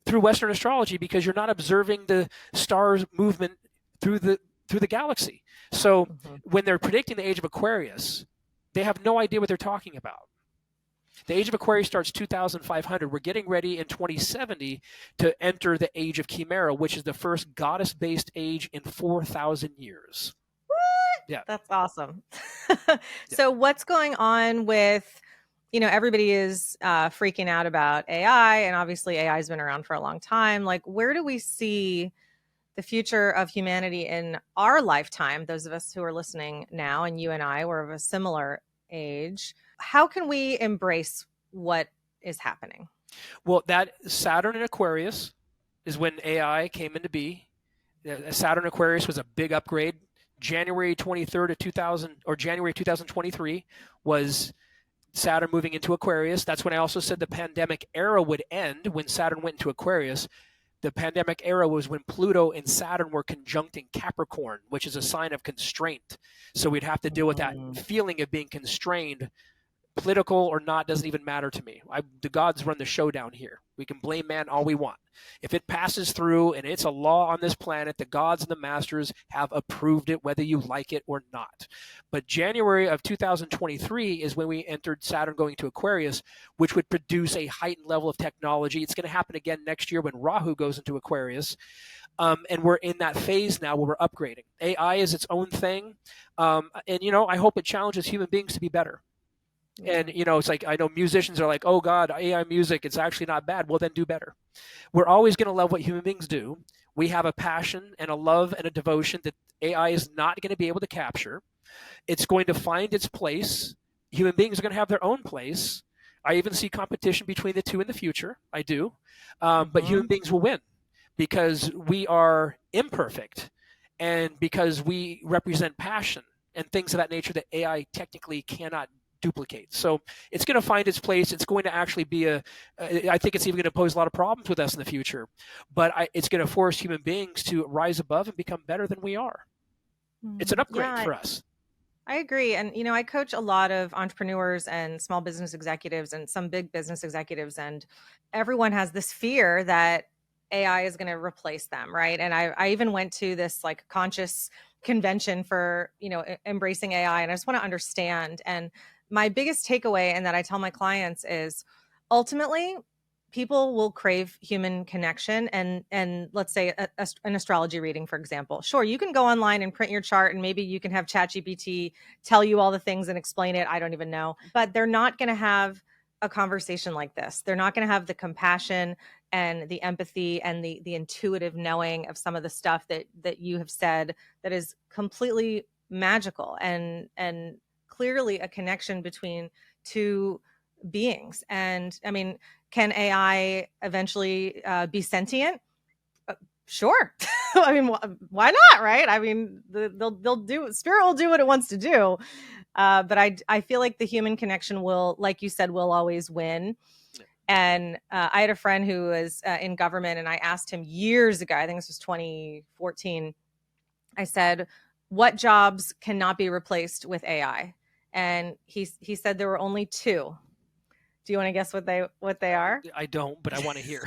through Western astrology because you're not observing the stars' movement through the galaxy. So when they're predicting the age of Aquarius, they have no idea what they're talking about. The age of Aquarius starts 2500. We're getting ready in 2070 to enter the age of Chimera, which is the first goddess-based age in 4,000 years. What? Yeah. That's awesome. So what's going on with, everybody is freaking out about AI, and obviously AI has been around for a long time. Like, where do we see the future of humanity in our lifetime? Those of us who are listening now, and you and I were of a similar age. How can we embrace what is happening? Well, that Saturn in Aquarius is when AI came into be. Saturn Aquarius was a big upgrade. January 23rd of 2000 or January 2023 was Saturn moving into Aquarius. That's when I also said the pandemic era would end when Saturn went into Aquarius. The pandemic era was when Pluto and Saturn were conjuncting Capricorn, which is a sign of constraint. So we'd have to deal with that feeling of being constrained. Political or not doesn't even matter to me. The gods run the show down here. We can blame man all we want. If it passes through and it's a law on this planet, the gods and the masters have approved it, whether you like it or not. But January of 2023 is when we entered Saturn going to Aquarius, which would produce a heightened level of technology. It's going to happen again next year when Rahu goes into Aquarius. And we're in that phase now where we're upgrading. AI is its own thing. And, I hope it challenges human beings to be better. And, it's like, I know musicians are like, oh God, AI music, it's actually not bad. Well, then do better. We're always going to love what human beings do. We have a passion and a love and a devotion that AI is not going to be able to capture. It's going to find its place. Human beings are going to have their own place. I even see competition between the two in the future. I do. But human beings will win because we are imperfect and because we represent passion and things of that nature that AI technically cannot duplicate. So it's going to find its place. It's going to actually be I think it's even going to pose a lot of problems with us in the future, but it's going to force human beings to rise above and become better than we are. It's an upgrade for us. I agree. And, I coach a lot of entrepreneurs and small business executives and some big business executives, and everyone has this fear that AI is going to replace them. Right. And I even went to this like conscious convention for, embracing AI. And I just want to understand. And my biggest takeaway, and that I tell my clients, is ultimately people will crave human connection. And let's say an astrology reading, for example. Sure, you can go online and print your chart, and maybe you can have ChatGPT tell you all the things and explain it. I don't even know. But they're not going to have a conversation like this. They're not going to have the compassion and the empathy and the intuitive knowing of some of the stuff that you have said that is completely magical and clearly a connection between two beings. And I mean, can AI eventually be sentient? Sure. I mean, why not? Right. I mean, they'll do, spirit will do what it wants to do. But I feel like the human connection will, like you said, will always win. And I had a friend who was in government, and I asked him years ago, I think this was 2014. I said, what jobs cannot be replaced with AI? And he said there were only two. Do you want to guess what they are? I don't, but I want to hear.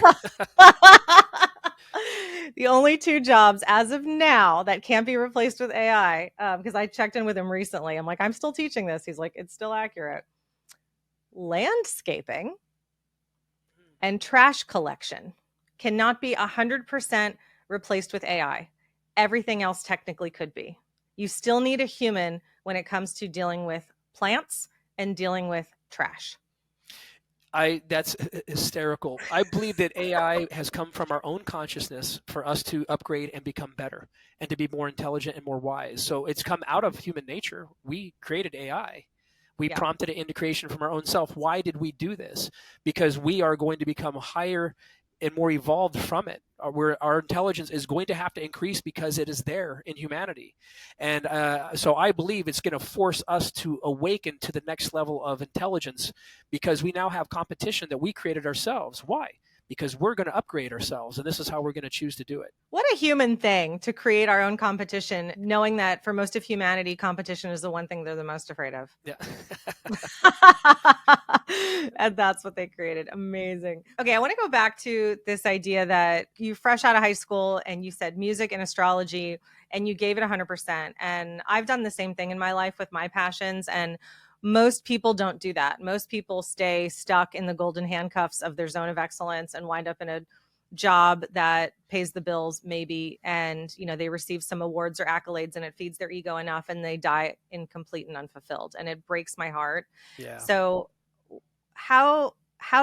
The only two jobs as of now that can't be replaced with AI, because I checked in with him recently. I'm like, I'm still teaching this. He's like, it's still accurate. Landscaping and trash collection cannot be 100% replaced with AI. Everything else technically could be. You still need a human when it comes to dealing with plants and dealing with trash. That's hysterical. I believe that AI has come from our own consciousness for us to upgrade and become better and to be more intelligent and more wise. So it's come out of human nature. We created AI. We Yeah. prompted it into creation from our own self. Why did we do this? Because we are going to become higher and more evolved from it. Where our intelligence is going to have to increase because it is there in humanity. And so I believe it's going to force us to awaken to the next level of intelligence because we now have competition that we created ourselves. Why? Because we're going to upgrade ourselves, and this is how we're going to choose to do it. What a human thing to create our own competition, knowing that for most of humanity, competition is the one thing they're the most afraid of. Yeah. And that's what they created. Amazing. Okay, I want to go back to this idea that you fresh out of high school and you said music and astrology and you gave it 100%. And I've done the same thing in my life with my passions. And most people don't do that. Most people stay stuck in the golden handcuffs of their zone of excellence and wind up in a job that pays the bills maybe, and they receive some awards or accolades and it feeds their ego enough and they die incomplete and unfulfilled, and it breaks my heart. Yeah. So how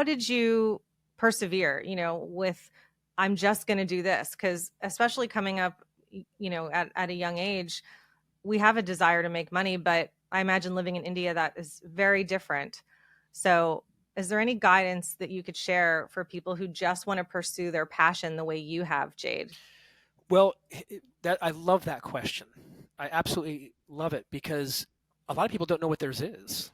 did you persevere with I'm just going to do this? Because especially coming up at a young age, we have a desire to make money, but I imagine living in India that is very different. So is there any guidance that you could share for people who just want to pursue their passion the way you have, Jade? Well, I love that question. I absolutely love it because a lot of people don't know what theirs is.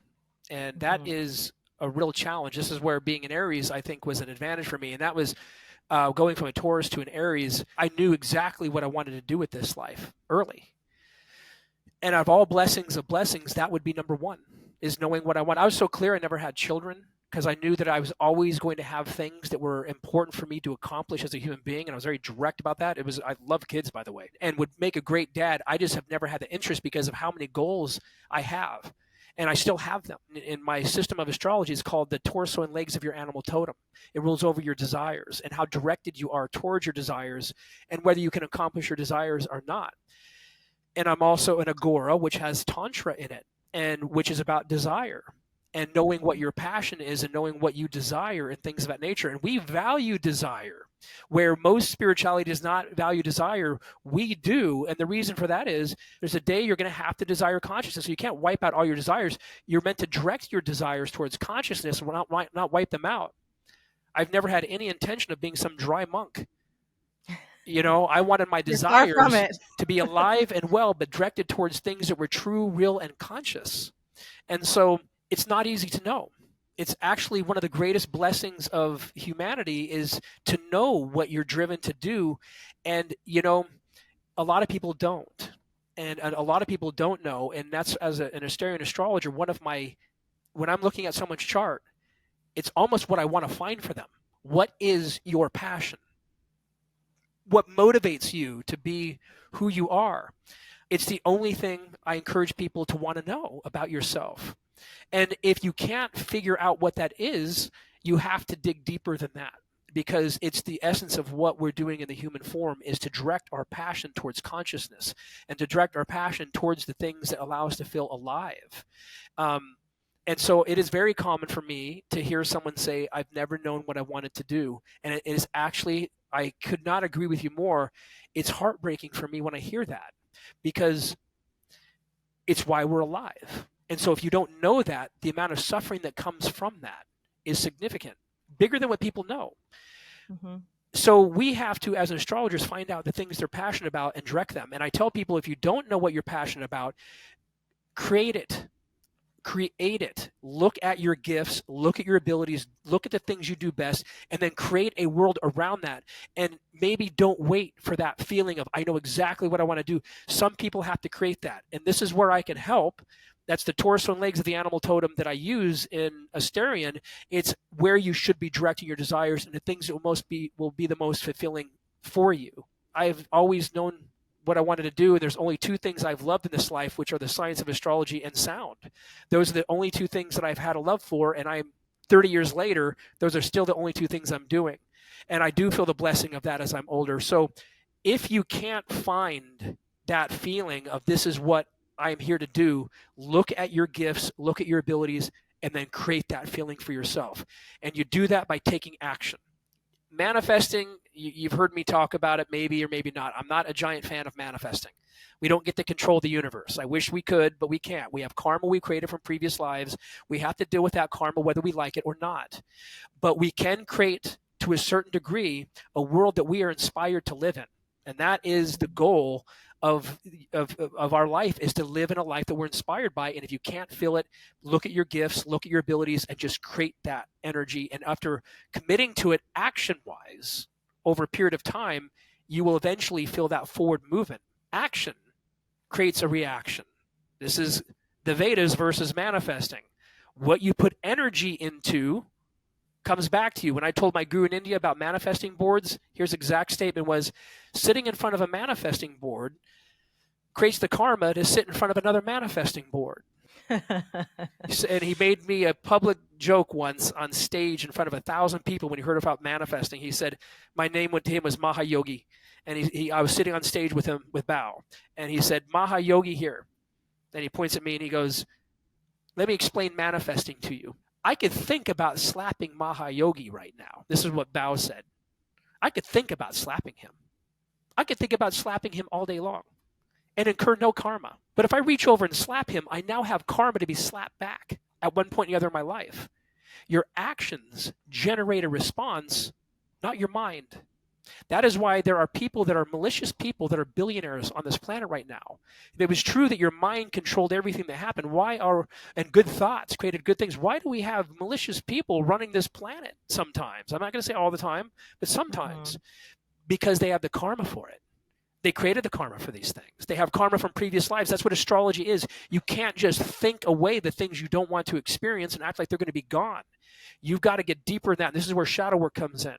And that is a real challenge. This is where being an Aries, I think, was an advantage for me. And that was going from a Taurus to an Aries. I knew exactly what I wanted to do with this life early. And out of all blessings of blessings, that would be number one, is knowing what I want. I was so clear I never had children because I knew that I was always going to have things that were important for me to accomplish as a human being. And I was very direct about that. I love kids, by the way, and would make a great dad. I just have never had the interest because of how many goals I have. And I still have them. In my system of astrology, it's called the torso and legs of your animal totem. It rules over your desires and how directed you are towards your desires and whether you can accomplish your desires or not. And I'm also an Agora, which has Tantra in it, and which is about desire and knowing what your passion is and knowing what you desire and things of that nature. And we value desire, where most spirituality does not value desire. We do. And the reason for that is there's a day you're going to have to desire consciousness. So you can't wipe out all your desires. You're meant to direct your desires towards consciousness and not wipe them out. I've never had any intention of being some dry monk. I wanted my desires to be alive and well, but directed towards things that were true, real, and conscious. And so it's not easy to know. It's actually one of the greatest blessings of humanity is to know what you're driven to do. And, a lot of people don't. And a lot of people don't know. And that's, as an Asterian astrologer, when I'm looking at someone's chart, it's almost what I want to find for them. What is your passion? What motivates you to be who you are? It's the only thing I encourage people to want to know about yourself. And if you can't figure out what that is, you have to dig deeper than that, because it's the essence of what we're doing in the human form is to direct our passion towards consciousness and to direct our passion towards the things that allow us to feel alive. And so it is very common for me to hear someone say, I've never known what I wanted to do. And it is actually, I could not agree with you more. It's heartbreaking for me when I hear that, because it's why we're alive. And so if you don't know that, the amount of suffering that comes from that is significant, bigger than what people know. Mm-hmm. So we have to, as astrologers, find out the things they're passionate about and direct them. And I tell people, if you don't know what you're passionate about, create it. Look at your gifts, look at your abilities, look at the things you do best, and then create a world around that. And maybe don't wait for that feeling of, I know exactly what I want to do. Some people have to create that. And this is where I can help. That's the torso and legs of the animal totem that I use in Asterian. It's where you should be directing your desires and the things that will be the most fulfilling for you. I've always known what I wanted to do, and there's only two things I've loved in this life, which are the science of astrology and sound. Those are the only two things that I've had a love for, and I'm 30 years later, those are still the only two things I'm doing. And I do feel the blessing of that as I'm older. So if you can't find that feeling of this is what I'm here to do, look at your gifts, look at your abilities, and then create that feeling for yourself. And you do that by taking action. Manifesting, you've heard me talk about it maybe or maybe not. I'm not a giant fan of manifesting. We don't get to control the universe. I wish we could, but we can't. We have karma we created from previous lives. We have to deal with that karma whether we like it or not. But we can create, to a certain degree, a world that we are inspired to live in. And that is the goal of our life, is to live in a life that we're inspired by. And if you can't feel it, look at your gifts, look at your abilities, and just create that energy. And after committing to it action-wise over a period of time, you will eventually feel that forward movement. Action creates a reaction. This is the Vedas versus manifesting. What you put energy into comes back to you. When I told my guru in India about manifesting boards, his exact statement was, sitting in front of a manifesting board creates the karma to sit in front of another manifesting board. And he made me a public joke once on stage in front of 1,000 people when he heard about manifesting. He said, my name to him was Mahayogi. And I was sitting on stage with him, with Bao. And he said, Mahayogi here. And he points at me and he goes, let me explain manifesting to you. I could think about slapping Mahayogi right now. This is what Bao said. I could think about slapping him. I could think about slapping him all day long and incur no karma. But if I reach over and slap him, I now have karma to be slapped back at one point or the other in my life. Your actions generate a response, not your mind. That is why there are people that are malicious people that are billionaires on this planet right now. If it was true that your mind controlled everything that happened, and good thoughts created good things, why do we have malicious people running this planet sometimes? I'm not going to say all the time, but sometimes. Because they have the karma for it. They created the karma for these things. They have karma from previous lives. That's what astrology is. You can't just think away the things you don't want to experience and act like they're going to be gone. You've got to get deeper in that. This is where shadow work comes in.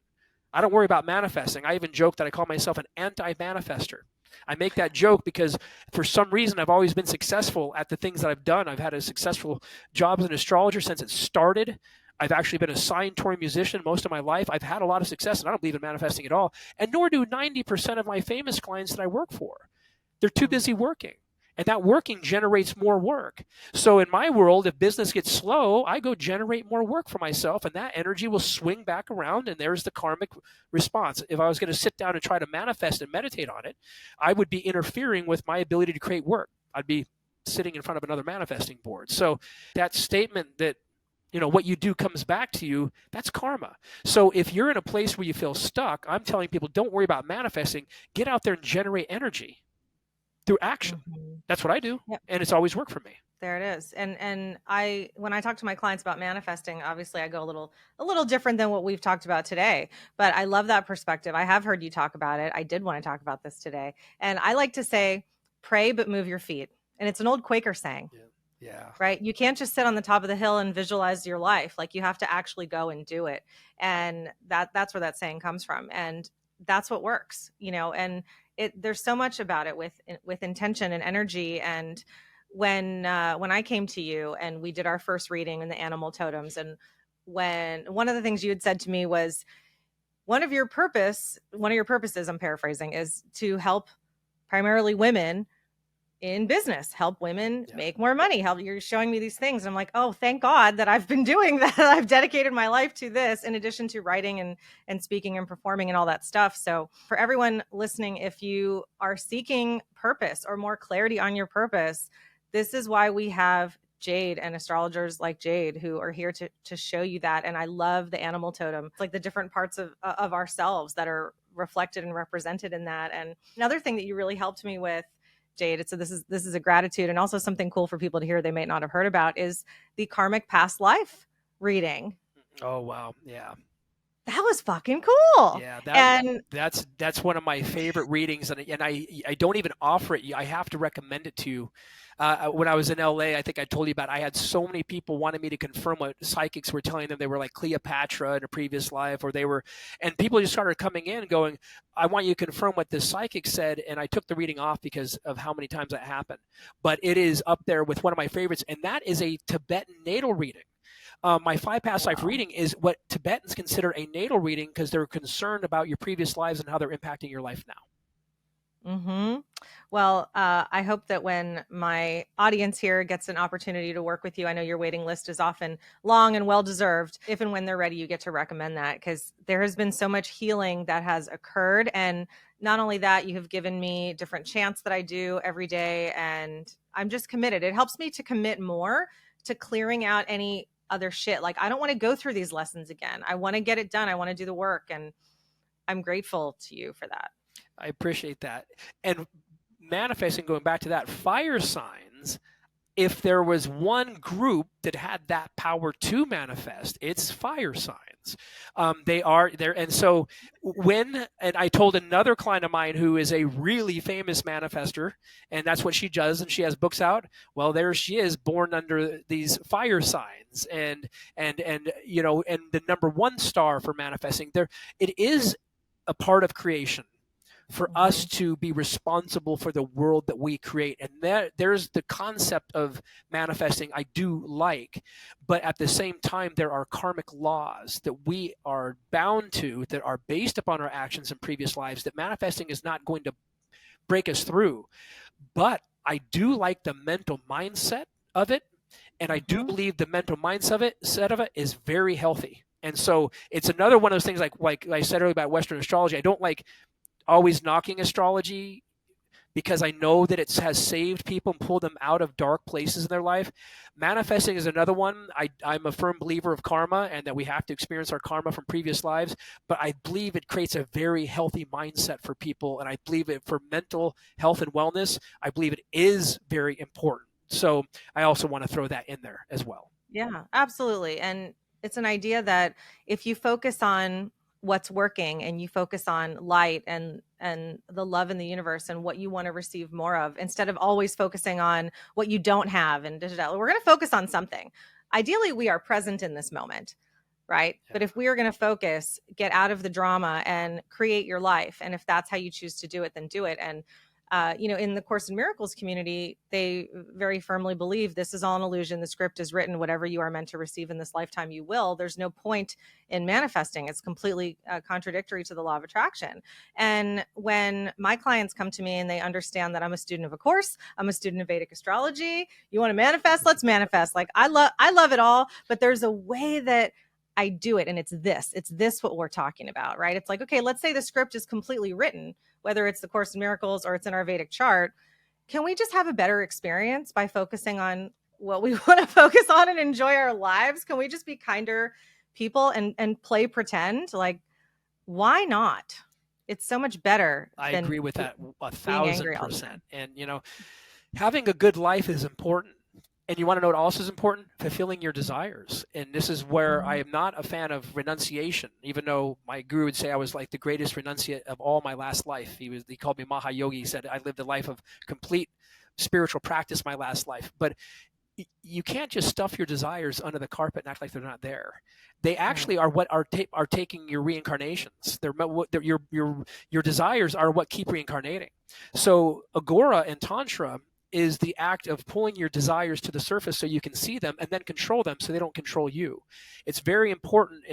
I don't worry about manifesting. I even joke that I call myself an anti-manifester. I make that joke because for some reason I've always been successful at the things that I've done. I've had a successful job as an astrologer since it started. I've actually been a signed touring musician most of my life. I've had a lot of success, and I don't believe in manifesting at all. And nor do 90% of my famous clients that I work for. They're too busy working. And that working generates more work. So in my world, if business gets slow, I go generate more work for myself, and that energy will swing back around, and there's the karmic response. If I was going to sit down and try to manifest and meditate on it, I would be interfering with my ability to create work. I'd be sitting in front of another manifesting board. So that statement that, what you do comes back to you, that's karma. So if you're in a place where you feel stuck, I'm telling people, don't worry about manifesting. Get out there and generate energy through action. That's what I do. Yep. And it's always worked for me. There it is. And when I talk to my clients about manifesting, obviously I go a little different than what we've talked about today, but I love that perspective. I have heard you talk about it. I did want to talk about this today. And I like to say, pray, but move your feet. And it's an old Quaker saying. Yeah. Right. You can't just sit on the top of the hill and visualize your life. Like, you have to actually go and do it. And that's where that saying comes from. And that's what works, and there's so much about it with intention and energy. And when I came to you and we did our first reading in the animal totems, and when one of the things you had said to me was one of your purposes, I'm paraphrasing, is to help primarily women in business, help women make more money. You're showing me these things. And I'm like, oh, thank God that I've been doing that. I've dedicated my life to this, in addition to writing and speaking and performing and all that stuff. So for everyone listening, if you are seeking purpose or more clarity on your purpose, this is why we have Jade and astrologers like Jade who are here to show you that. And I love the animal totem. It's like the different parts of ourselves that are reflected and represented in that. And another thing that you really helped me with, Jade, so this is a gratitude, and also something cool for people to hear they might not have heard about, is the karmic past life reading. Oh, wow. Yeah. That was fucking cool. Yeah, that's one of my favorite readings, and I don't even offer it. I have to recommend it to you. When I was in LA, I think I told you about, I had so many people wanting me to confirm what psychics were telling them. They were like Cleopatra in a previous life, and people just started coming in going, I want you to confirm what this psychic said. And I took the reading off because of how many times that happened. But it is up there with one of my favorites, and that is a Tibetan natal reading. My 5 past life reading is what Tibetans consider a natal reading because they're concerned about your previous lives and how they're impacting your life now. Mm-hmm. Well, I hope that when my audience here gets an opportunity to work with you, I know your waiting list is often long and well deserved. If and when they're ready, you get to recommend that because there has been so much healing that has occurred. And not only that, you have given me different chants that I do every day. And I'm just committed. It helps me to commit more to clearing out any other shit. Like, I don't want to go through these lessons again. I want to get it done. I want to do the work. And I'm grateful to you for that. I appreciate that. And manifesting, going back to that, fire signs, if there was one group that had that power to manifest, it's fire signs. They are there. And so and I told another client of mine who is a really famous manifester, and that's what she does, and she has books out. Well, there she is, born under these fire signs, and and the number one star for manifesting. There, it is a part of creation for us Mm-hmm. to be responsible for the world that we create. And there's the concept of manifesting I do like, but at the same time, there are karmic laws that we are bound to that are based upon our actions in previous lives that manifesting is not going to break us through. But I do like the mental mindset of it. And I do Mm-hmm. believe the mental mindset of it is very healthy. And so it's another one of those things like I said earlier about Western astrology. I don't like always knocking astrology because I know that it has saved people and pulled them out of dark places in their life. Manifesting is another one. I'm a firm believer of karma and that we have to experience our karma from previous lives, but I believe it creates a very healthy mindset for people. And I believe it for mental health and wellness, I believe it is very important. So I also want to throw that in there as well. Yeah, absolutely. And it's an idea that if you focus on what's working and you focus on light and the love in the universe and what you want to receive more of instead of always focusing on what you don't have and digital, we're going to focus on something. Ideally, we are present in this moment, right? Yeah. But if we are going to focus, get out of the drama and create your life, and if that's how you choose to do it, then do it. And in the Course in Miracles community, they very firmly believe this is all an illusion. The script is written. Whatever you are meant to receive in this lifetime, you will. There's no point in manifesting. It's completely contradictory to the law of attraction. And when my clients come to me and they understand that I'm a student of a course, I'm a student of Vedic astrology. You want to manifest? Let's manifest. Like I love it all, but there's a way that I do it. And it's this what we're talking about, right? It's like, okay, let's say the script is completely written, whether it's the Course in Miracles or it's in our Vedic chart. Can we just have a better experience by focusing on what we want to focus on and enjoy our lives? Can we just be kinder people and play pretend? Like, why not? It's so much better I than agree with that a being thousand angry all the percent. time. And having a good life is important. And you want to know what else is important? Fulfilling your desires. And this is where I Mhm. am not a fan of renunciation, even though my guru would say I was like the greatest renunciate of all my last life. He called me Mahayogi. He said I lived a life of complete spiritual practice my last life. But you can't just stuff your desires under the carpet and act like they're not there. They Right. actually are what are taking your reincarnations. Your desires are what keep reincarnating. So agora and tantra is the act of pulling your desires to the surface so you can see them and then control them so they don't control you. It's very important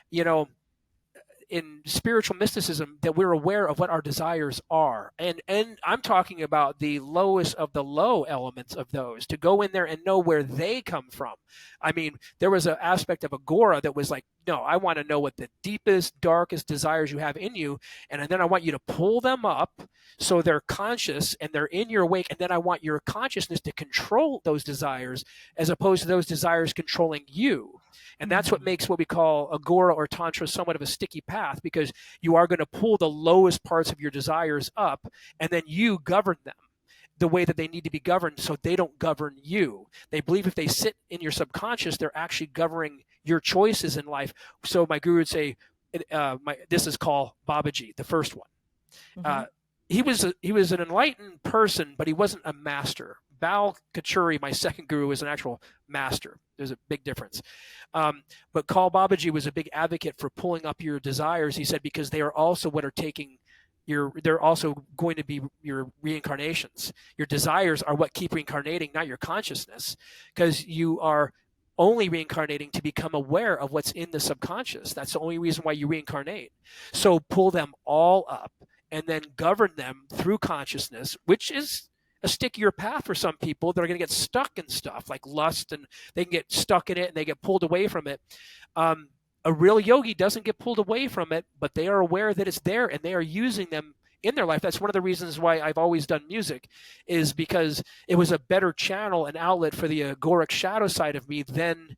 you know in spiritual mysticism that we're aware of what our desires are, and I'm talking about the lowest of the low elements of those, to go in there and know where they come from. I mean, there was an aspect of agora that was like, no, I want to know what the deepest darkest desires you have in you, and then I want you to pull them up so they're conscious and they're in your wake, and then I want your consciousness to control those desires as opposed to those desires controlling you. And that's what Mhm. makes what we call agora or tantra somewhat of a sticky path, because you are going to pull the lowest parts of your desires up and then you govern them the way that they need to be governed so they don't govern you. They believe if they sit in your subconscious, they're actually governing your choices in life. So my guru would say, this is called Babaji, the first one. Mhm. Uh, he was an enlightened person, but he wasn't a master. Bal Kachuri, my second guru, is an actual master. There's a big difference. But Kal Babaji was a big advocate for pulling up your desires. He said because they are also what are taking they're also going to be your reincarnations. Your desires are what keep reincarnating, not your consciousness, because you are only reincarnating to become aware of what's in the subconscious. That's the only reason why you reincarnate. So pull them all up and then govern them through consciousness, which is a stickier path for some people that are going to get stuck in stuff like lust, and they can get stuck in it and they get pulled away from it. A real yogi doesn't get pulled away from it, but they are aware that it's there and they are using them in their life. That's one of the reasons why I've always done music, is because it was a better channel and outlet for the agoric shadow side of me than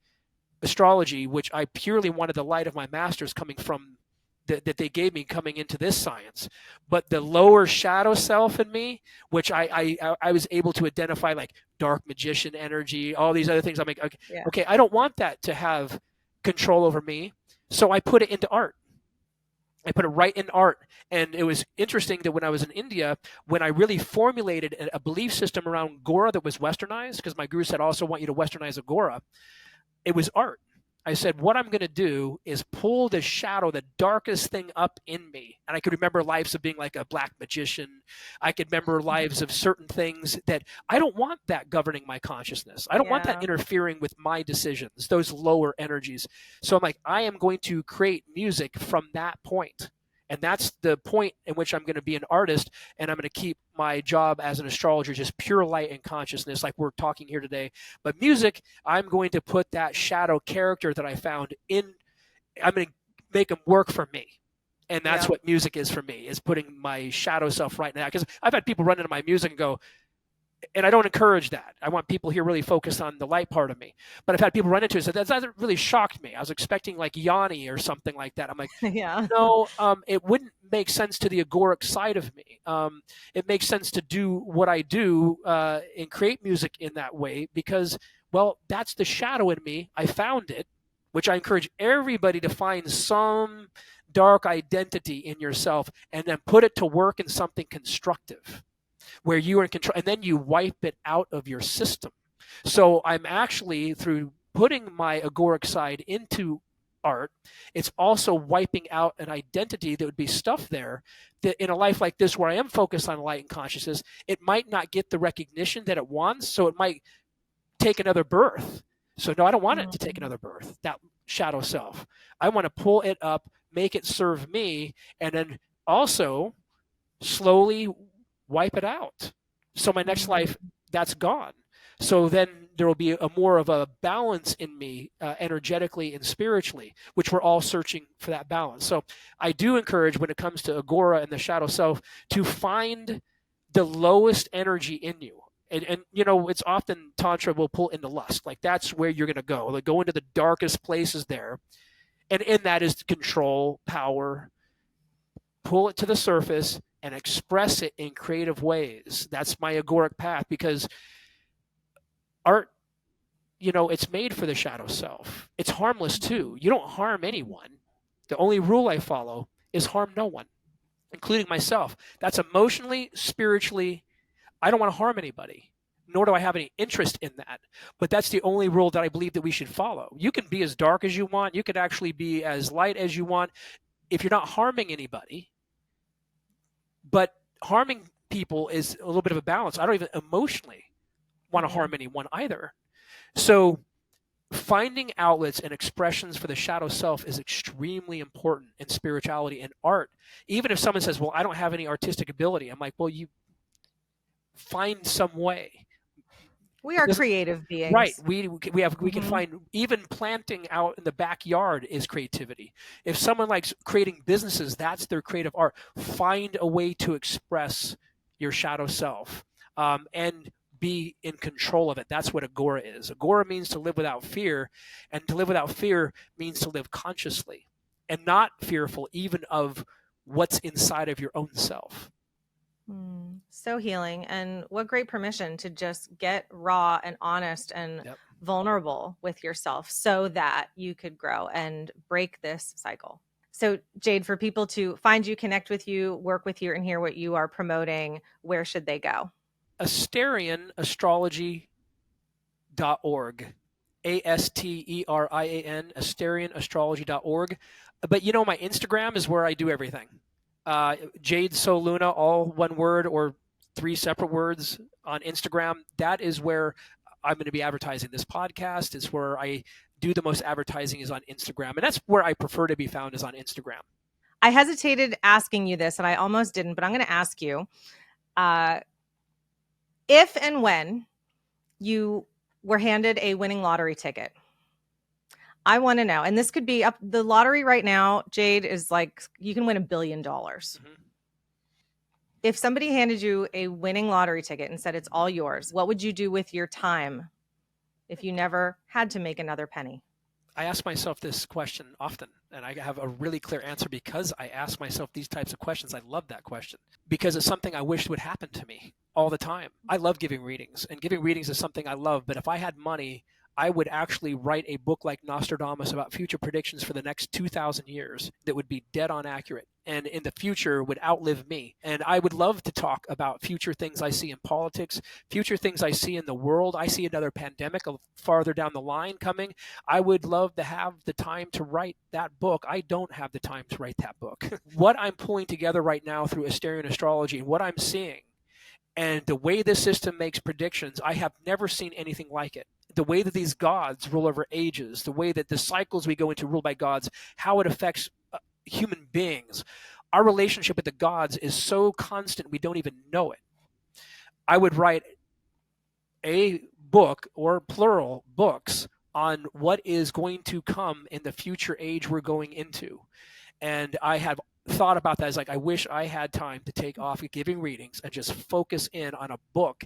astrology, which I purely wanted the light of my masters coming from that they gave me coming into this science. But the lower shadow self in me, which I was able to identify, like dark magician energy, all these other things. I'm like, okay, I don't want that to have control over me. So I put it into art. I put it right in art. And it was interesting that when I was in India, when I really formulated a belief system around Gora that was westernized, because my guru said, I also want you to westernize Agora, it was art. I said, what I'm going to do is pull the shadow, the darkest thing up in me. And I could remember lives of being like a black magician. I could remember lives of certain things that I don't want that governing my consciousness. I don't want that interfering with my decisions, those lower energies. So I'm like, I am going to create music from that point. And that's the point in which I'm going to be an artist, and I'm going to keep my job as an astrologer just pure light and consciousness like we're talking here today. But music, I'm going to put that shadow character that I found in, I'm going to make them work for me. And that's what music is for me, is putting my shadow self right now. Because I've had people run into my music and go, and I don't encourage that. I want people here really focused on the light part of me. But I've had people run into it and say, that really shocked me. I was expecting like Yanni or something like that. I'm like, no, it wouldn't make sense to the agoric side of me. It makes sense to do what I do and create music in that way because, well, that's the shadow in me. I found it, which I encourage everybody to find some dark identity in yourself and then put it to work in something constructive, where you are in control, and then you wipe it out of your system. So I'm actually, through putting my agoric side into art, it's also wiping out an identity that would be stuff there that in a life like this where I am focused on light and consciousness, it might not get the recognition that it wants, so it might take another birth. So no, I don't want it to take another birth, that shadow self. I want to pull it up, make it serve me, and then also slowly wipe it out. So my next life, that's gone. So then there will be a more of a balance in me energetically and spiritually, which we're all searching for that balance. So I do encourage, when it comes to Agora and the shadow self, to find the lowest energy in you. And you know, it's often Tantra will pull into lust. Like that's where you're going to go. Like go into the darkest places there. And in that is control, power, pull it to the surface and express it in creative ways. That's my agoric path, because art, you know, it's made for the shadow self. It's harmless too. You don't harm anyone. The only rule I follow is harm no one, including myself. That's emotionally, spiritually, I don't want to harm anybody, nor do I have any interest in that. But that's the only rule that I believe that we should follow. You can be as dark as you want. You could actually be as light as you want if you're not harming anybody. But harming people is a little bit of a balance. I don't even emotionally want to harm anyone either. So finding outlets and expressions for the shadow self is extremely important in spirituality and art. Even if someone says, well, I don't have any artistic ability, I'm like, well, you find some way. We are creative beings. Right. We can find, even planting out in the backyard is creativity. If someone likes creating businesses, that's their creative art. Find a way to express your shadow self and be in control of it. That's what Agora is. Agora means to live without fear, and to live without fear means to live consciously and not fearful even of what's inside of your own self. So healing, and what great permission to just get raw and honest and vulnerable with yourself so that you could grow and break this cycle. So Jade, for people to find you, connect with you, work with you, and hear what you are promoting, where should they go? Asterian astrology.org. ASTERIAN, asterianastrology.org. But you know, my Instagram is where I do everything. Jade So Luna, all one word or 3 separate words on Instagram. That is where I'm going to be advertising this podcast. It's where I do the most advertising, is on Instagram. And that's where I prefer to be found, is on Instagram. I hesitated asking you this, and I almost didn't, but I'm going to ask you, if and when you were handed a winning lottery ticket, I want to know, and this could be up the lottery right now, Jade, is like you can win $1 billion. Mm-hmm. If somebody handed you a winning lottery ticket and said it's all yours, what would you do with your time if you never had to make another penny? I ask myself this question often, and I have a really clear answer because I ask myself these types of questions. I love that question because it's something I wish would happen to me all the time. I love giving readings, and giving readings is something I love, but if I had money, I would actually write a book like Nostradamus about future predictions for the next 2,000 years that would be dead on accurate and in the future would outlive me. And I would love to talk about future things I see in politics, future things I see in the world. I see another pandemic farther down the line coming. I would love to have the time to write that book. I don't have the time to write that book. What I'm pulling together right now through Asterian astrology and what I'm seeing and the way this system makes predictions, I have never seen anything like it. The way that these gods rule over ages, the way that the cycles we go into ruled by gods, how it affects human beings. Our relationship with the gods is so constant we don't even know it. I would write a book or plural books on what is going to come in the future age we're going into. And I have thought about that as like, I wish I had time to take off giving readings and just focus in on a book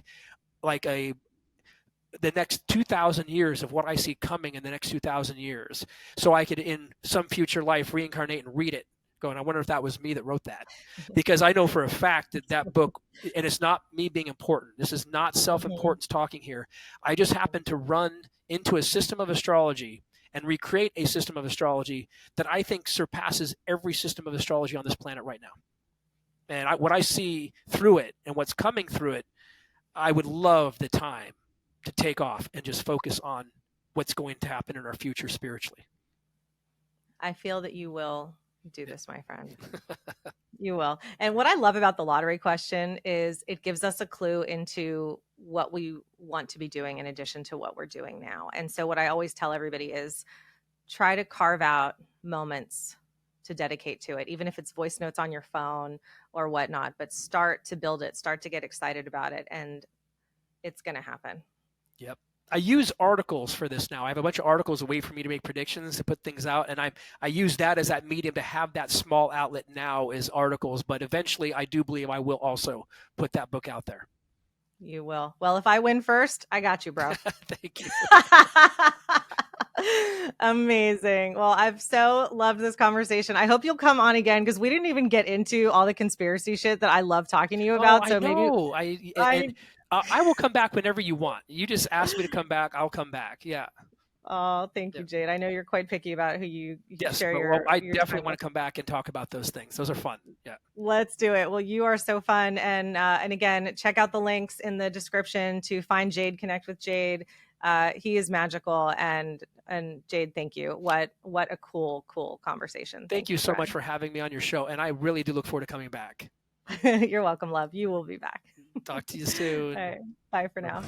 like the next 2,000 years of what I see coming in the next 2,000 years. So I could, in some future life, reincarnate and read it, going, I wonder if that was me that wrote that. Because I know for a fact that that book, and it's not me being important. This is not self-importance talking here. I just happen to run into a system of astrology and recreate a system of astrology that I think surpasses every system of astrology on this planet right now. And what I see through it and what's coming through it, I would love the time to take off and just focus on what's going to happen in our future spiritually. I feel that you will do this, my friend. You will. And what I love about the lottery question is it gives us a clue into what we want to be doing in addition to what we're doing now. And so what I always tell everybody is try to carve out moments to dedicate to it, even if it's voice notes on your phone or whatnot, but start to build it, start to get excited about it, and it's going to happen. Yep. I use articles for this now. I have a bunch of articles, a way for me to make predictions, to put things out, and I use that as that medium to have that small outlet now is articles, but eventually I do believe I will also put that book out there. You will. Well, if I win first, I got you, bro. Thank you. Amazing. Well, I've so loved this conversation. I hope you'll come on again because we didn't even get into all the conspiracy shit that I love talking to you about. So maybe I will come back whenever you want. You just ask me to come back, I'll come back. Yeah. Oh, thank you, Jade. I know you're quite picky about who you share your. I definitely want to come back and talk about those things. Those are fun. Yeah. Let's do it. Well, you are so fun, and again, check out the links in the description to find Jade, connect with Jade. He is magical, and Jade, thank you. What a cool conversation. Thank you so much for having me on your show, and I really do look forward to coming back. You're welcome, love. You will be back. Talk to you soon. All right. Bye for now.